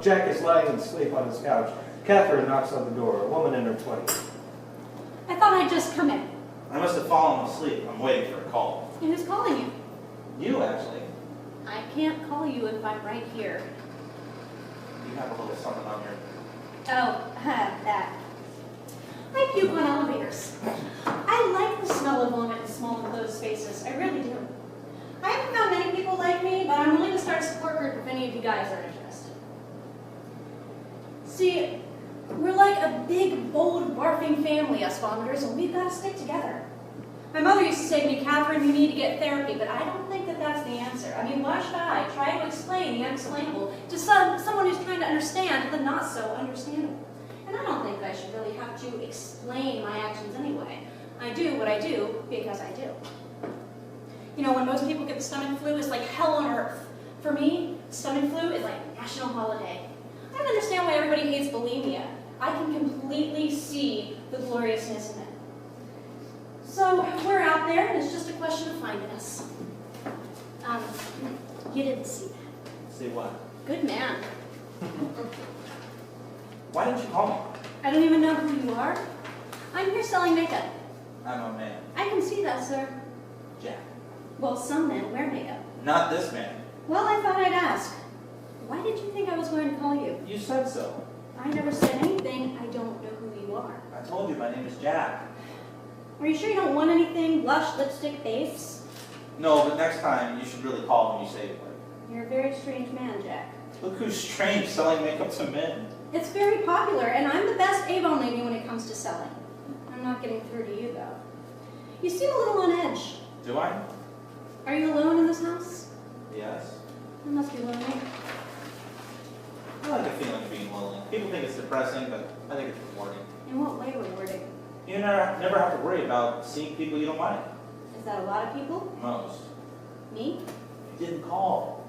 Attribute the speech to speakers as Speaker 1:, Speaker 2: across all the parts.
Speaker 1: Jack is lying asleep on his couch. Catherine knocks on the door, a woman in her 20s.
Speaker 2: I thought I'd just come in.
Speaker 3: I must have fallen asleep. I'm waiting for a call.
Speaker 2: And who's calling you?
Speaker 3: You, actually.
Speaker 2: I can't call you if I'm right here.
Speaker 3: You have a little something on your...
Speaker 2: Oh, that. I puke on elevators. I like the smell of vomit in small enclosed spaces. I really do. I haven't found many people like me, but I'm willing to start a support group if any of you guys are interested. See, we're like a big, bold, barfing family, us vomiters, and we've got to stick together. My mother used to say to me, Catherine, you need to get therapy, but I don't think that that's the answer. I mean, why should I try to explain the unexplainable to someone who's trying to understand the not so understandable? And I don't think I should really have to explain my actions anyway. I do what I do because I do. You know, when most people get the stomach flu, it's like hell on earth. For me, stomach flu is like a national holiday. I don't understand why everybody hates bulimia. I can completely see the gloriousness in it. So we're out there, and it's just a question of finding us. You didn't see that.
Speaker 3: See what?
Speaker 2: Good man.
Speaker 3: Why didn't you call me?
Speaker 2: I don't even know who you are. I'm here selling makeup.
Speaker 3: I'm a man.
Speaker 2: I can see that, sir.
Speaker 3: Jack.
Speaker 2: Well, some men wear makeup.
Speaker 3: Not this man.
Speaker 2: Well, I thought I'd ask. Why did you think I was going to call you?
Speaker 3: You said so.
Speaker 2: I never said anything. I don't know who you are.
Speaker 3: I told you my name is Jack.
Speaker 2: Are you sure you don't want anything? Blush, lipstick, base?
Speaker 3: No, but next time you should really call when you say it.
Speaker 2: You're a very strange man, Jack.
Speaker 3: Look who's strange selling makeup to men.
Speaker 2: It's very popular, and I'm the best Avon lady when it comes to selling. I'm not getting through to you, though. You seem a little on edge.
Speaker 3: Do I?
Speaker 2: Are you alone in this house?
Speaker 3: Yes.
Speaker 2: It must be lonely.
Speaker 3: I like the feeling of being lonely. People think it's depressing, but I think it's rewarding.
Speaker 2: In what way rewarding?
Speaker 3: You never have to worry about seeing people you don't like.
Speaker 2: Is that a lot of people?
Speaker 3: Most.
Speaker 2: Me?
Speaker 3: You didn't call.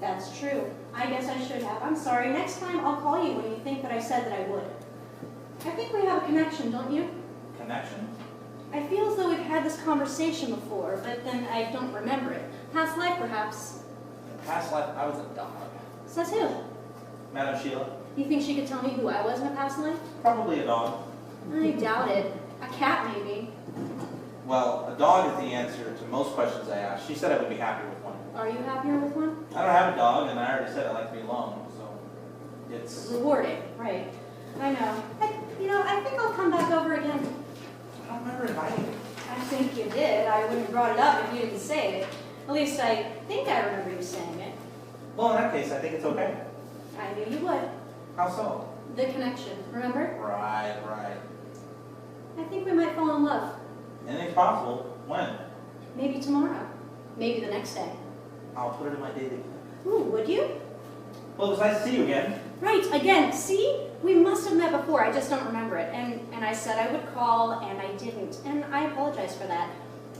Speaker 2: That's true. I guess I should have. I'm sorry. Next time I'll call you when you think that I said that I would. I think we have a connection, don't you?
Speaker 3: Connection?
Speaker 2: I feel as though we've had this conversation before, but then I don't remember it. Past life, perhaps.
Speaker 3: In past life, I was a dog.
Speaker 2: Says who?
Speaker 3: Madam Sheila?
Speaker 2: You think she could tell me who I was in a past life?
Speaker 3: Probably a dog.
Speaker 2: I doubt it. A cat, maybe.
Speaker 3: Well, a dog is the answer to most questions I ask. She said I would be happier with one.
Speaker 2: Are you happier with one?
Speaker 3: I don't have a dog, and I already said I like to be alone, so it's...
Speaker 2: Rewarding, right. I know. I think I'll come back over again.
Speaker 3: I don't remember inviting you.
Speaker 2: I think you did. I wouldn't have brought it up if you didn't say it. At least I think I remember you saying it.
Speaker 3: Well, in that case, I think it's okay.
Speaker 2: I knew you would.
Speaker 3: How so?
Speaker 2: The connection, remember?
Speaker 3: Right.
Speaker 2: I think we might fall in love.
Speaker 3: Anything's possible. When?
Speaker 2: Maybe tomorrow. Maybe the next day.
Speaker 3: I'll put it in my daily plan.
Speaker 2: Ooh, would you?
Speaker 3: Well, it was nice to see you again.
Speaker 2: Right, again. See? We must have met before. I just don't remember it. And I said I would call, and I didn't. And I apologize for that.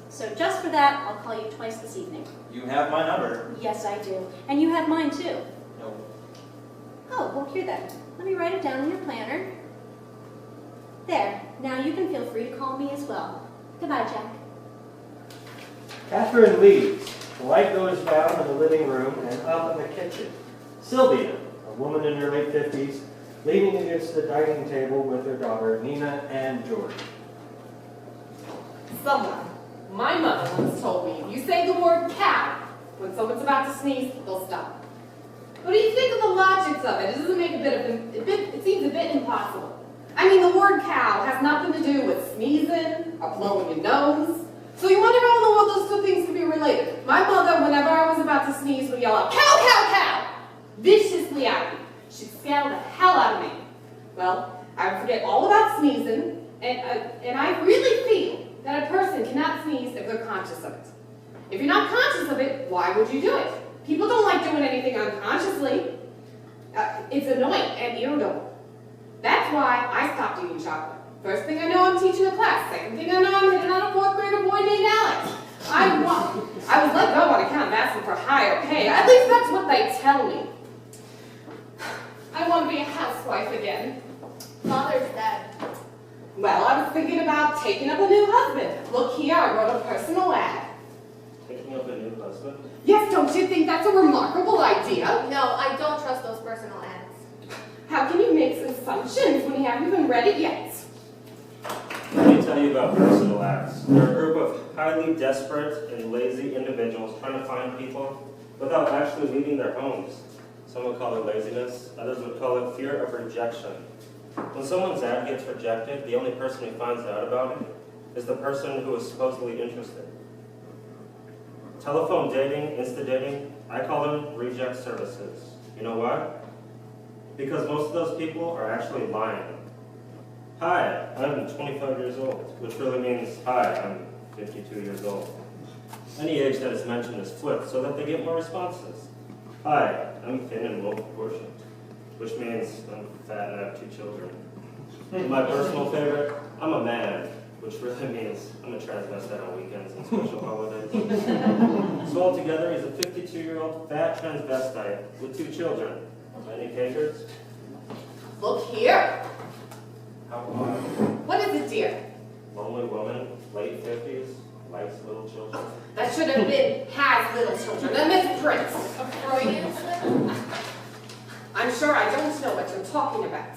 Speaker 2: So just for that, I'll call you twice this evening.
Speaker 3: You have my number.
Speaker 2: Yes, I do. And you have mine, too.
Speaker 3: No.
Speaker 2: Oh, well, here then. Let me write it down in your planner. There. Now you can feel free to call me as well. Goodbye, Jack.
Speaker 1: Catherine leaves. The light goes down in the living room and up in the kitchen. Sylvia, a woman in her late 50s, leaning against the dining table with her daughter, Nina and George.
Speaker 4: Someone, my mother once told me, if you say the word cow, when someone's about to sneeze, they'll stop. What do you think of the logics of it? It doesn't make it seems a bit impossible. I mean, the word cow has nothing to do with sneezing or blowing your nose. So you wonder how in the world those two things could be related. My mother, whenever I was about to sneeze, would yell out, cow, cow, cow, viciously at me. She'd scare the hell out of me. Well, I would forget all about sneezing, and I really feel that a person cannot sneeze if they're conscious of it. If you're not conscious of it, why would you do it? People don't like doing anything unconsciously. It's annoying and irritable. That's why I stopped eating chocolate. First thing I know, I'm teaching a class. Second thing I know, I'm hitting on a fourth grader boy named Alex. I was let go on account of asking for higher pay. At least that's what they tell me. I want to be a housewife again.
Speaker 5: Father's dead.
Speaker 4: Well, I was thinking about taking up a new husband. Look here, I wrote a personal ad.
Speaker 1: Taking up a new husband?
Speaker 4: Yes, don't you think that's a remarkable idea?
Speaker 5: No, I don't trust those personal ads.
Speaker 4: How can you make assumptions when you haven't even read it yet?
Speaker 6: Let me tell you about personal acts. They're a group of highly desperate and lazy individuals trying to find people without actually leaving their homes. Some would call it laziness, others would call it fear of rejection. When someone's ad gets rejected, the only person who finds out about it is the person who is supposedly interested. Telephone dating, insta dating, I call them reject services. You know why? Because most of those people are actually lying. Hi, I'm 25 years old, which really means, hi, I'm 52 years old. Any age that is mentioned is flipped so that they get more responses. Hi, I'm thin and low proportioned, which means I'm fat and I have 2 children. And my personal favorite, I'm a man, which really means I'm a transvestite on weekends and special holidays. So altogether, he's a 52-year-old fat transvestite with 2 children. Any takers?
Speaker 4: Look here.
Speaker 6: How odd.
Speaker 4: What is it, dear?
Speaker 6: Lonely woman, late 50s, likes little children.
Speaker 4: That should have been has little children, a misprint.
Speaker 5: A Freudian slip?
Speaker 4: I'm sure I don't know what you're talking about.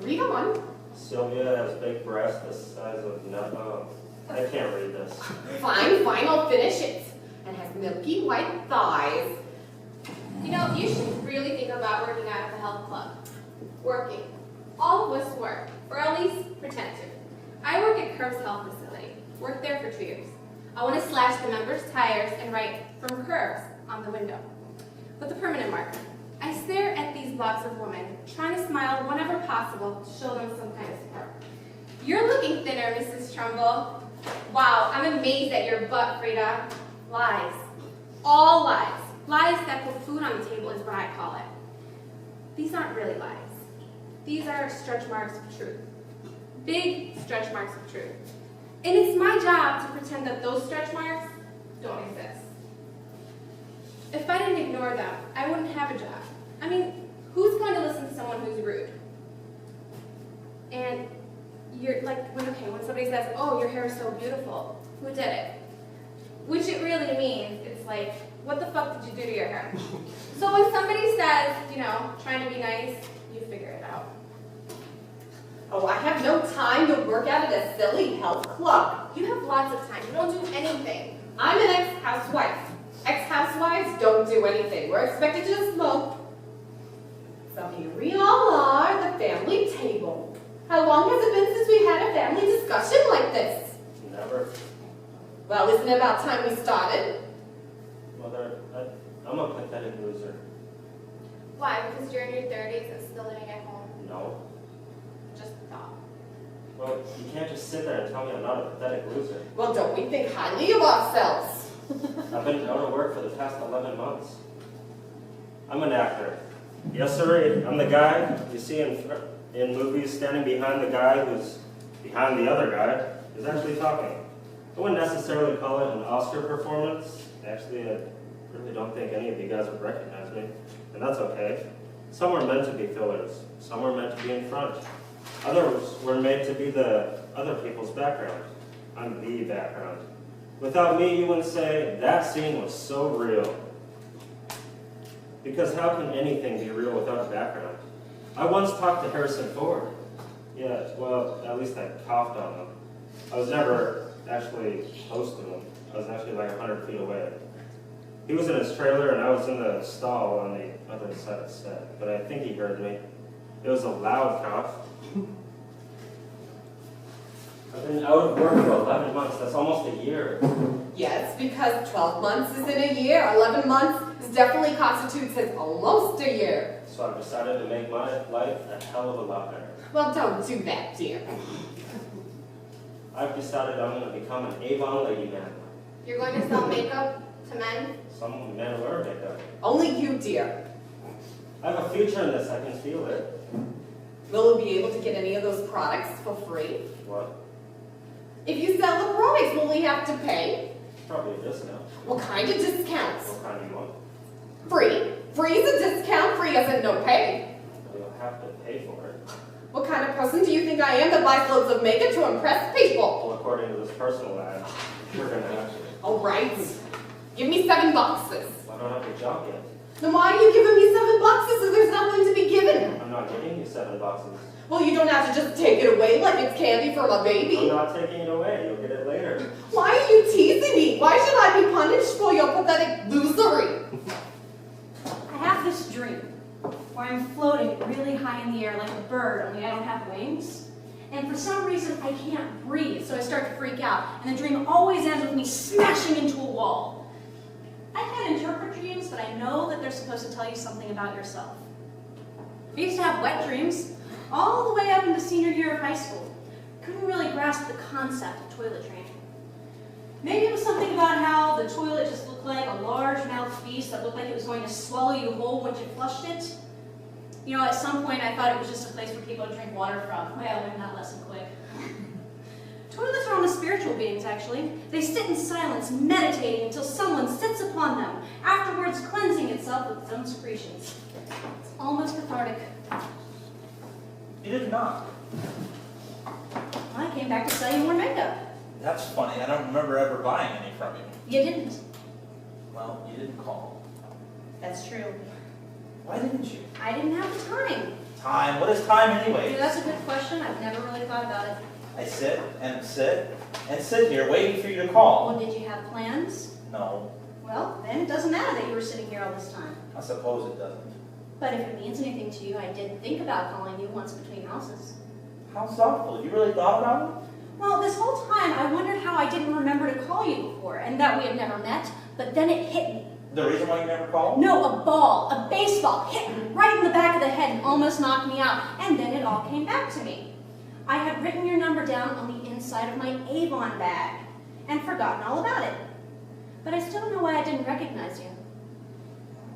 Speaker 4: Read on.
Speaker 6: Sylvia has big breasts the size of Napa. I can't read this.
Speaker 4: Fine, I'll finish it. And has milky white thighs.
Speaker 5: You know, you should really think about working out at the health club. Working. All of us work, or at least pretend to. I work at Curve's health facility. Worked there for 2 years. I want to slash the members' tires and write "from Curves" on the window with a permanent marker. I stare at these blocks of women, trying to smile whenever possible to show them some kind of support. You're looking thinner, Mrs. Trumbull. Wow, I'm amazed at your butt, Frida. Lies. All lies. Lies that put food on the table is what I call it. These aren't really lies. These are stretch marks of truth. Big stretch marks of truth. And it's my job to pretend that those stretch marks don't exist. If I didn't ignore them, I wouldn't have a job. I mean, who's going to listen to someone who's rude? And you're like, when somebody says, oh, your hair is so beautiful, who did it? Which it really means, it's like, what the fuck did you do to your hair? So when somebody says, trying to be nice, you figure it out.
Speaker 4: Oh, I have no time to work out at a silly health club.
Speaker 5: You have lots of time. You don't do anything.
Speaker 4: I'm an ex-housewife. Ex-housewives don't do anything. We're expected to just smoke. So here we all are, the family table. How long has it been since we had a family discussion like this?
Speaker 6: Never.
Speaker 4: Well, isn't it about time we started?
Speaker 6: Mother, I'm a pathetic loser.
Speaker 5: Why? Because you're in your 30s and still living at home?
Speaker 6: No.
Speaker 5: Just thought.
Speaker 6: Well, you can't just sit there and tell me I'm not a pathetic loser.
Speaker 4: Well, don't we think highly of ourselves?
Speaker 6: I've been out of work for the past 11 months. I'm an actor. Yes, sir. I'm the guy you see in movies standing behind the guy who's behind the other guy who's actually talking. I wouldn't necessarily call it an Oscar performance. Actually, I really don't think any of you guys would recognize me, and that's okay. Some were meant to be fillers. Some were meant to be in front. Others were made to be the other people's background. I'm the background. Without me, you wouldn't say, that scene was so real. Because how can anything be real without a background? I once talked to Harrison Ford. Yeah, well, at least I coughed on him. I was never actually close to him. I was actually like 100 feet away. He was in his trailer and I was in the stall on the other side of the set, but I think he heard me. It was a loud cough. I've been out of work for 11 months. That's almost a year.
Speaker 4: Yes, because 12 months isn't a year. 11 months definitely constitutes as almost a year.
Speaker 6: So I've decided to make my life a hell of a lot better.
Speaker 4: Well, don't do that, dear.
Speaker 6: I've decided I'm going to become an Avon Lady man.
Speaker 5: You're going to sell makeup to men?
Speaker 6: Some men wear makeup.
Speaker 4: Only you, dear.
Speaker 6: I have a future in this. I can feel it.
Speaker 4: Will we be able to get any of those products for free?
Speaker 6: What?
Speaker 4: If you sell the products, will we have to pay?
Speaker 6: Probably a discount.
Speaker 4: What kind of discounts?
Speaker 6: What kind do you want?
Speaker 4: Free. Free is a discount. Free isn't no pay.
Speaker 6: You'll have to pay for it.
Speaker 4: What kind of person do you think I am that buys loads of makeup to impress people?
Speaker 6: Well, according to this personal ad, you're going to have to.
Speaker 4: All right. Give me $7 boxes.
Speaker 6: I don't have a job yet.
Speaker 4: Then why are you giving me $7 if there's nothing to be given?
Speaker 6: I'm not giving you $7.
Speaker 4: Well, you don't have to just take it away like it's candy from a
Speaker 6: I'm
Speaker 4: baby.
Speaker 6: not taking it away. You'll get it later.
Speaker 4: Why are you teasing me? Why should I be punished for your pathetic losery?
Speaker 2: I have this dream where I'm floating really high in the air like a bird, only I don't have wings. And for some reason, I can't breathe, so I start to freak out. And the dream always ends with me smashing into a wall. I can't interpret dreams, but I know that they're supposed to tell you something about yourself. I used to have wet dreams all the way up into senior year of high school. Couldn't really grasp the concept of toilet training. Maybe it was something about how the toilet just looked like a large-mouthed beast that looked like it was going to swallow you whole once you flushed it. You know, at some point I thought it was just a place for people to drink water from. Well, I learned that lesson quick. Toilets are almost spiritual beings, actually. They sit in silence, meditating until someone sits upon them, afterwards cleansing itself with its own secretions. It's almost cathartic.
Speaker 3: You did not.
Speaker 2: I came back to sell you more makeup.
Speaker 3: That's funny. I don't remember ever buying any from you.
Speaker 2: You didn't.
Speaker 3: Well, you didn't call.
Speaker 2: That's true.
Speaker 3: Why didn't you?
Speaker 2: I didn't have the time.
Speaker 3: Time? What is time anyway?
Speaker 2: Yeah, that's a good question. I've never really thought about it.
Speaker 3: I sit and sit and sit here waiting for you to call.
Speaker 2: Well, did you have plans?
Speaker 3: No,
Speaker 2: Well, then it doesn't matter that you were sitting here all this time.
Speaker 3: I suppose it doesn't.
Speaker 2: But if it means anything to you, I did think about calling you once between houses.
Speaker 3: How thoughtful. You really thought about it?
Speaker 2: Well, this whole time I wondered how I didn't remember to call you before and that we had never met, but then it hit me.
Speaker 3: The reason why you never called?
Speaker 2: No, a ball, a baseball, hit me right in the back of the head and almost knocked me out, and then it all came back to me. I had written your number down on the inside of my Avon bag and forgotten all about it. But I still don't know why I didn't recognize you.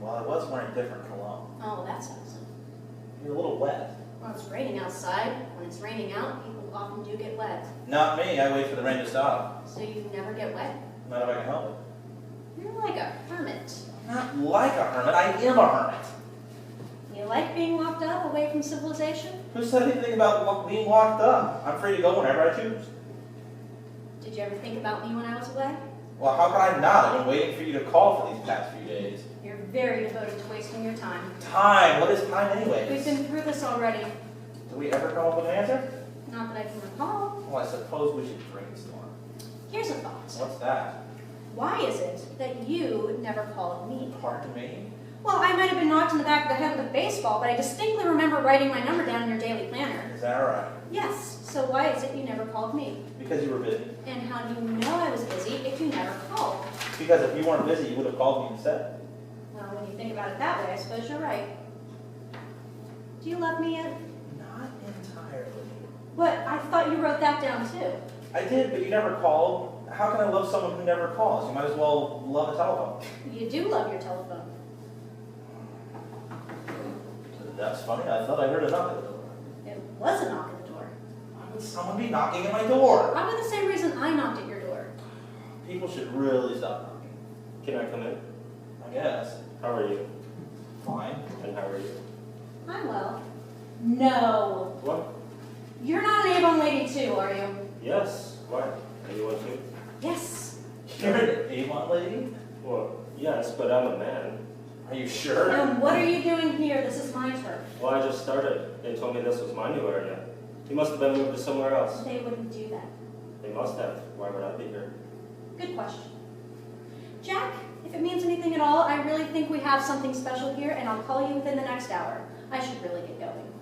Speaker 3: Well, I was wearing different cologne.
Speaker 2: Oh, that sounds it.
Speaker 3: You're a little wet.
Speaker 2: Well, it's raining outside. When it's raining out, people often do get wet.
Speaker 3: Not me. I wait for the rain to stop.
Speaker 2: So you never get wet?
Speaker 3: Not if I can help it.
Speaker 2: You're like a hermit.
Speaker 3: Not like a hermit. I am a hermit.
Speaker 2: You like being locked up away from civilization?
Speaker 3: Who said anything about being locked up? I'm free to go whenever I choose.
Speaker 2: Did you ever think about me when I was away?
Speaker 3: Well, how could I not? I've been waiting for you to call for these past few days.
Speaker 2: You're very devoted to wasting your time.
Speaker 3: Time? What is time anyways?
Speaker 2: We've been through this already.
Speaker 3: Do we ever come up with an answer?
Speaker 2: Not that I can recall.
Speaker 3: Well, I suppose we should brainstorm.
Speaker 2: Here's a thought.
Speaker 3: What's that?
Speaker 2: Why is it that you never called me?
Speaker 3: Pardon me?
Speaker 2: Well, I might have been knocked in the back of the head with a baseball, but I distinctly remember writing my number down in your daily planner.
Speaker 3: Is that right?
Speaker 2: Yes, so why is it you never called me?
Speaker 3: Because you were busy.
Speaker 2: And how do you know I was busy if you never called?
Speaker 3: Because if you weren't busy, you would have called me instead.
Speaker 2: Well, when you think about it that way, I suppose you're right. Do you love me yet?
Speaker 3: Not entirely.
Speaker 2: What? I thought you wrote that down too.
Speaker 3: I did, but you never called. How can I love someone who never calls? You might as well love a telephone.
Speaker 2: You do love your telephone.
Speaker 3: That's funny. I thought I heard a knock at the door.
Speaker 2: It was a knock at the door.
Speaker 3: Why would someone be knocking at my door?
Speaker 2: Probably the same reason I knocked at your door.
Speaker 3: People should really stop knocking.
Speaker 6: Can I come in?
Speaker 3: I guess.
Speaker 6: How are you?
Speaker 3: Fine.
Speaker 6: And how are you?
Speaker 2: I'm well. No.
Speaker 6: What?
Speaker 2: You're not an Avon Lady too, are you?
Speaker 6: Yes. Why? Are you one too?
Speaker 2: Yes.
Speaker 3: You're an Avon lady?
Speaker 6: Well, yes, but I'm a man.
Speaker 3: Are you sure?
Speaker 2: What are you doing here? This is my turf.
Speaker 6: Well, I just started. They told me this was my new area. You must have been moved to somewhere else.
Speaker 2: They wouldn't do that.
Speaker 6: They must have. Why would I be here?
Speaker 2: Good question. Jack, if it means anything at all, I really think we have something special here, and I'll call you within the next hour. I should really get going.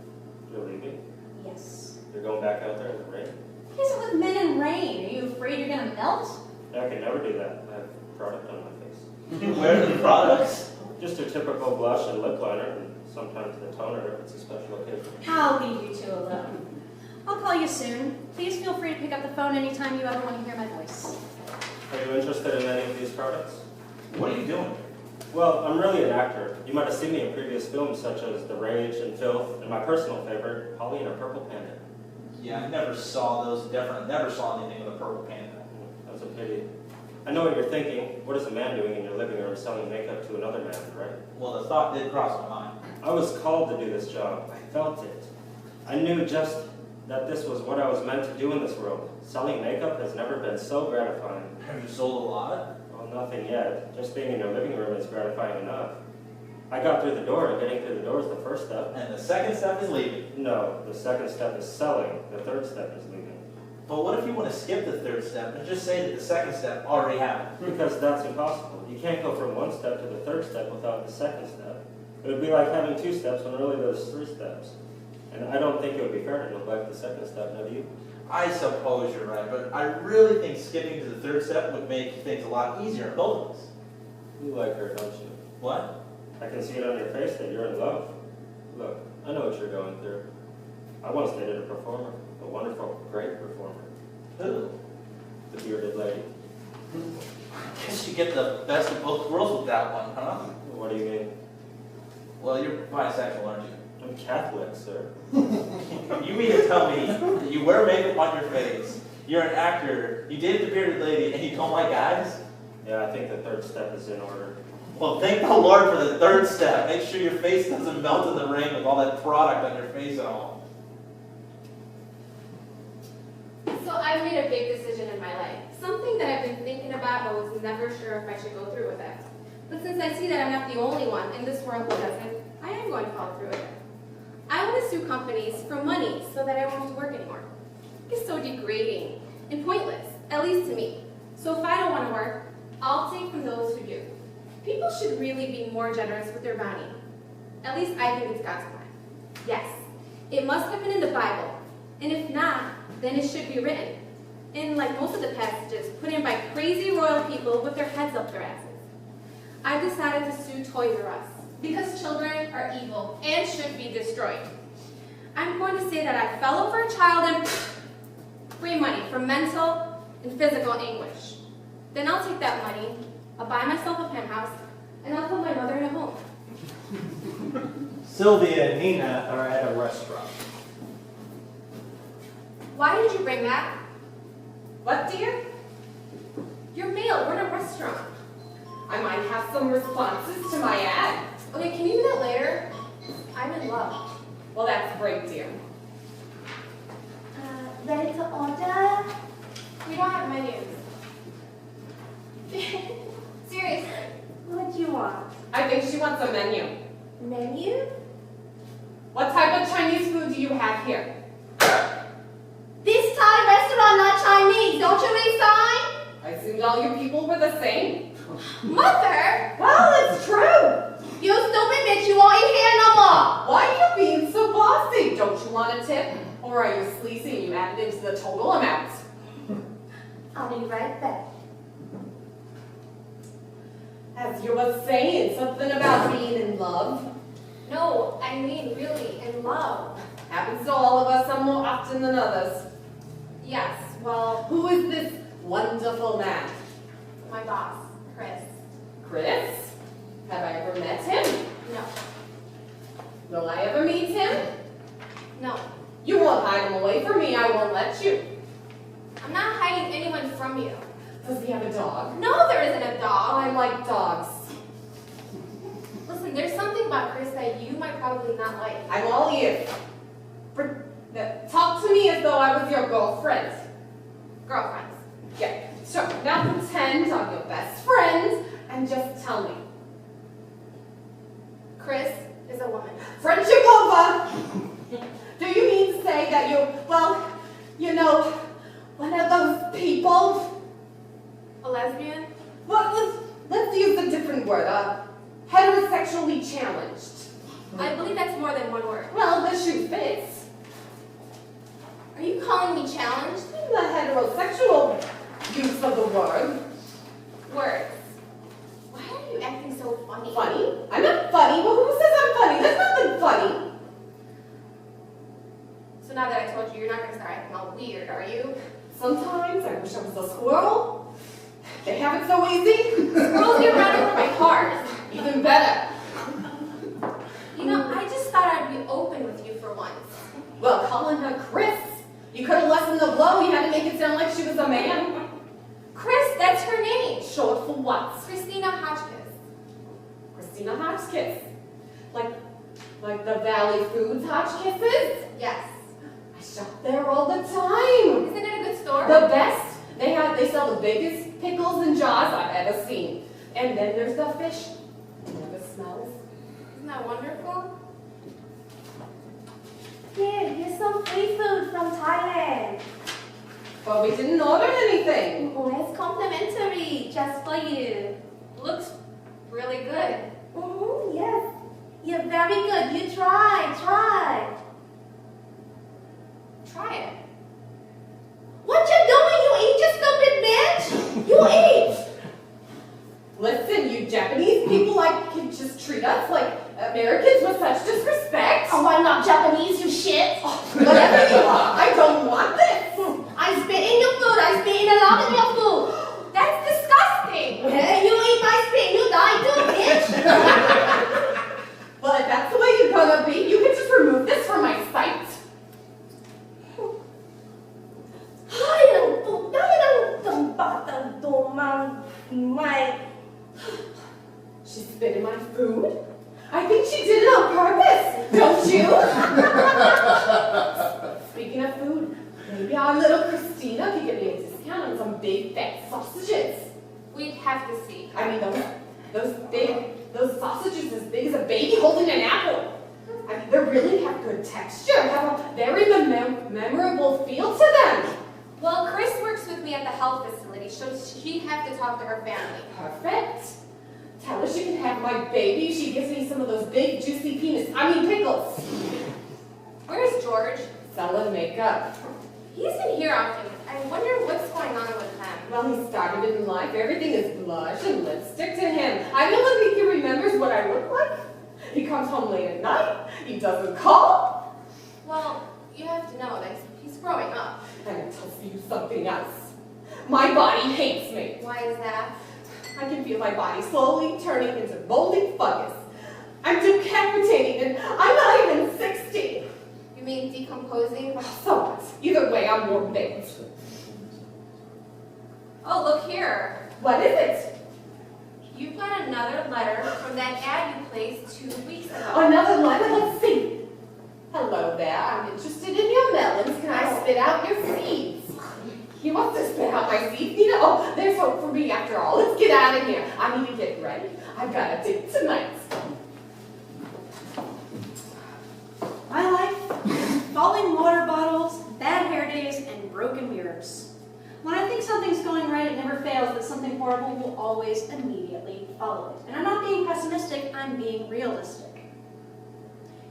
Speaker 6: You're leaving?
Speaker 2: Yes.
Speaker 6: You're going back out there in the rain?
Speaker 2: What is it with men and rain? Are you afraid you're going to melt?
Speaker 6: I can never do that. I have product on my face.
Speaker 3: You wear the products?
Speaker 6: Just a typical blush and lip liner, and sometimes the toner if it's a special occasion.
Speaker 2: I'll leave you two alone. I'll call you soon. Please feel free to pick up the phone anytime you ever want to hear my voice.
Speaker 6: Are you interested in any of these products?
Speaker 3: What are you doing?
Speaker 6: Well, I'm really an actor. You might have seen me in previous films such as Deranged and Filth, and my personal favorite, Polly and a Purple Panda.
Speaker 3: Yeah, I never saw those different. Never saw anything with a purple panda.
Speaker 6: That's a pity. I know what you're thinking. What is a man doing in your living room selling makeup to another man, right?
Speaker 3: Well, the thought did cross my mind.
Speaker 6: I was called to do this job. I felt it. I knew just that this was what I was meant to do in this world. Selling makeup has never been so gratifying.
Speaker 3: Have you sold a lot?
Speaker 6: Well, nothing yet. Just being in your living room is gratifying enough. I got through the door, and getting through the door is the first step.
Speaker 3: And the second step is leaving.
Speaker 6: No, the second step is selling. The third step is leaving.
Speaker 3: But what if you want to skip the third step and just say that the second step already happened?
Speaker 6: Because that's impossible. You can't go from one step to the third step without the second step. It would be like having two steps when really there's three steps. And I don't think it would be fair to neglect the second step, now do you?
Speaker 3: I suppose you're right, but I really think skipping to the third step would make things a lot easier on both of us.
Speaker 6: You like her, don't you?
Speaker 3: What?
Speaker 6: I can see it on your face that you're in love. Look, I know what you're going through. I once dated a performer, a wonderful, great performer.
Speaker 3: Who?
Speaker 6: The bearded lady.
Speaker 3: I guess you get the best of both worlds with that one, huh?
Speaker 6: What do you mean?
Speaker 3: Well, you're bisexual, aren't you?
Speaker 6: I'm Catholic, sir.
Speaker 3: You mean to tell me that you wear makeup on your face, you're an actor, you dated the bearded lady, and you don't like guys?
Speaker 6: Yeah, I think the third step is in order.
Speaker 3: Well, thank the Lord for the third step. Make sure your face doesn't melt in the rain with all that product on your face at all.
Speaker 5: So I've made a big decision in my life. Something that I've been thinking about but was never sure if I should go through with it. But since I see that I'm not the only one in this world who doesn't, I am going to follow through with it. I want to sue companies for money so that I won't have to work anymore. It's so degrading and pointless, at least to me. So if I don't want to work, I'll take from those who do. People should really be more generous with their money. At least I think it's God's plan. Yes, it must have been in the Bible. And if not, then it should be written. And like most of the passages, put in by crazy royal people with their heads up their asses. I've decided to sue Toys R Us because children are evil and should be destroyed. I'm going to say that I fell over a child and free money for mental and physical anguish. Then I'll take that money, I'll buy myself a penthouse, and I'll put my mother in a home.
Speaker 1: Sylvia and Nina are at a restaurant.
Speaker 5: Why did you bring that?
Speaker 4: What, dear?
Speaker 5: Your mail, we're in a restaurant.
Speaker 4: I might have some responses to my ad.
Speaker 5: Okay, can you do that later? I'm in love.
Speaker 4: Well, that's great, dear.
Speaker 2: Ready to order?
Speaker 5: We don't have menus. Seriously.
Speaker 2: What do you want?
Speaker 4: I think she wants a menu.
Speaker 2: Menu?
Speaker 4: What type of Chinese food do you have here?
Speaker 2: This Thai restaurant not Chinese, don't you read sign?
Speaker 4: I assumed all you people were the same.
Speaker 5: Mother!
Speaker 2: Well, it's true. You stupid bitch, you won't eat here no more.
Speaker 4: Why are you being so bossy? Don't you want a tip? Or are you sleazy and you added into the total amount?
Speaker 2: I'll be right back.
Speaker 4: As you were saying, something about being in love.
Speaker 5: No, I mean really, in love.
Speaker 4: Happens to all of us some more often than others.
Speaker 5: Yes, well,
Speaker 4: Who is this wonderful man?
Speaker 5: my boss, Chris.
Speaker 4: Chris? Have I ever met him?
Speaker 5: No.
Speaker 4: Will I ever meet him?
Speaker 5: No.
Speaker 4: You won't hide him away from me, I won't let you.
Speaker 5: I'm not hiding anyone from you.
Speaker 4: Does he have a dog?
Speaker 5: No, there isn't a dog.
Speaker 4: I like dogs.
Speaker 5: Listen, there's something about Chris that you might probably not like.
Speaker 4: I'm all ears. Talk to me as though I was your girlfriend.
Speaker 5: Girlfriends.
Speaker 4: Yeah, sure. Now pretend I'm your best friend and just tell me.
Speaker 5: Chris is a woman.
Speaker 4: Friendship over! Do you mean to say that one of those people?
Speaker 5: A lesbian?
Speaker 4: Well, let's use a different word. Heterosexually challenged.
Speaker 5: I believe that's more than one word.
Speaker 4: Well, the shoe fits.
Speaker 5: Are you calling me challenged?
Speaker 4: In the heterosexual use of the word.
Speaker 5: Words. Why are you acting so funny?
Speaker 4: Funny? I'm not funny. Well, who says I'm funny? There's nothing funny.
Speaker 5: So now that I told you, you're not going to start acting all weird, are you?
Speaker 4: Sometimes I wish I was a squirrel. They have it so easy.
Speaker 5: Squirrels get run over by cars.
Speaker 4: Even better.
Speaker 5: You know, I just thought I'd be open with you for once.
Speaker 4: Well, calling her Chris. You could have lessened the blow. You had to make it sound like she was a man.
Speaker 5: Chris, that's her name.
Speaker 4: Short for what?
Speaker 5: Christina Hotchkiss.
Speaker 4: Christina Hotchkiss. Like the Valley Foods Hotchkisses?
Speaker 5: Yes.
Speaker 4: I shop there all the time.
Speaker 5: Isn't it a good store?
Speaker 4: The best. They sell the biggest pickles and jaws I've ever seen. And then there's the fish. It never smells.
Speaker 5: Isn't that wonderful?
Speaker 7: Here, here's some free food from Thailand.
Speaker 4: But we didn't order anything.
Speaker 7: Oh, it's complimentary, just for you.
Speaker 5: Looks really good.
Speaker 7: Yes. You're very good. You try.
Speaker 5: Try it.
Speaker 7: What you doing, you eat, you stupid bitch? You eat.
Speaker 4: Listen, you Japanese people can just treat us like Americans with such disrespect.
Speaker 7: Oh, I'm not Japanese, you shit.
Speaker 4: Whatever you are, I don't want this.
Speaker 7: I spit in your food. I spit in a lot of your food.
Speaker 5: That's disgusting.
Speaker 7: Hey, you eat my spit, you die too, bitch.
Speaker 4: Well, if that's the way you're gonna be, you can just remove this from my sight. She spit in my food? I think she did it on purpose, don't you? Speaking of food, maybe our little Christina could get me a discount on some big fat sausages.
Speaker 5: We'd have to see.
Speaker 4: I mean, those sausages as big as a baby holding an apple. I mean, they really have good texture, have a very memorable feel to them.
Speaker 5: Well, Chris works with me at the health facility, so she'd have to talk to her family.
Speaker 4: Perfect. Tell her she can have my baby. She gives me some of those big, juicy pickles.
Speaker 5: Where's George?
Speaker 4: Selling makeup.
Speaker 5: He's in here often. I wonder what's going on with him.
Speaker 4: Well, he started it in life. Everything is blush and lipstick to him. I don't think he remembers what I look like. He comes home late at night. He doesn't call.
Speaker 5: Well, you have to know that he's growing up.
Speaker 4: And I'll tell you something else. My body hates me.
Speaker 5: Why is that?
Speaker 4: I can feel my body slowly turning into moldy fungus. I'm decapitating and I'm not even 60.
Speaker 5: You mean decomposing?
Speaker 4: So what? Either way, I'm more baked.
Speaker 5: Oh, look here.
Speaker 4: What is it?
Speaker 5: You've got another letter from that ad you placed 2 weeks ago.
Speaker 4: Another letter? Let's see. Hello there. I'm interested in your melons. Can I spit out your seeds? You want to spit out my seeds? Oh, there's hope for me after all. Let's get out of here. I need to get ready. I've got a date tonight.
Speaker 2: My life, falling water bottles, bad hair days, and broken mirrors. When I think something's going right, it never fails that something horrible will always immediately follow it. And I'm not being pessimistic, I'm being realistic.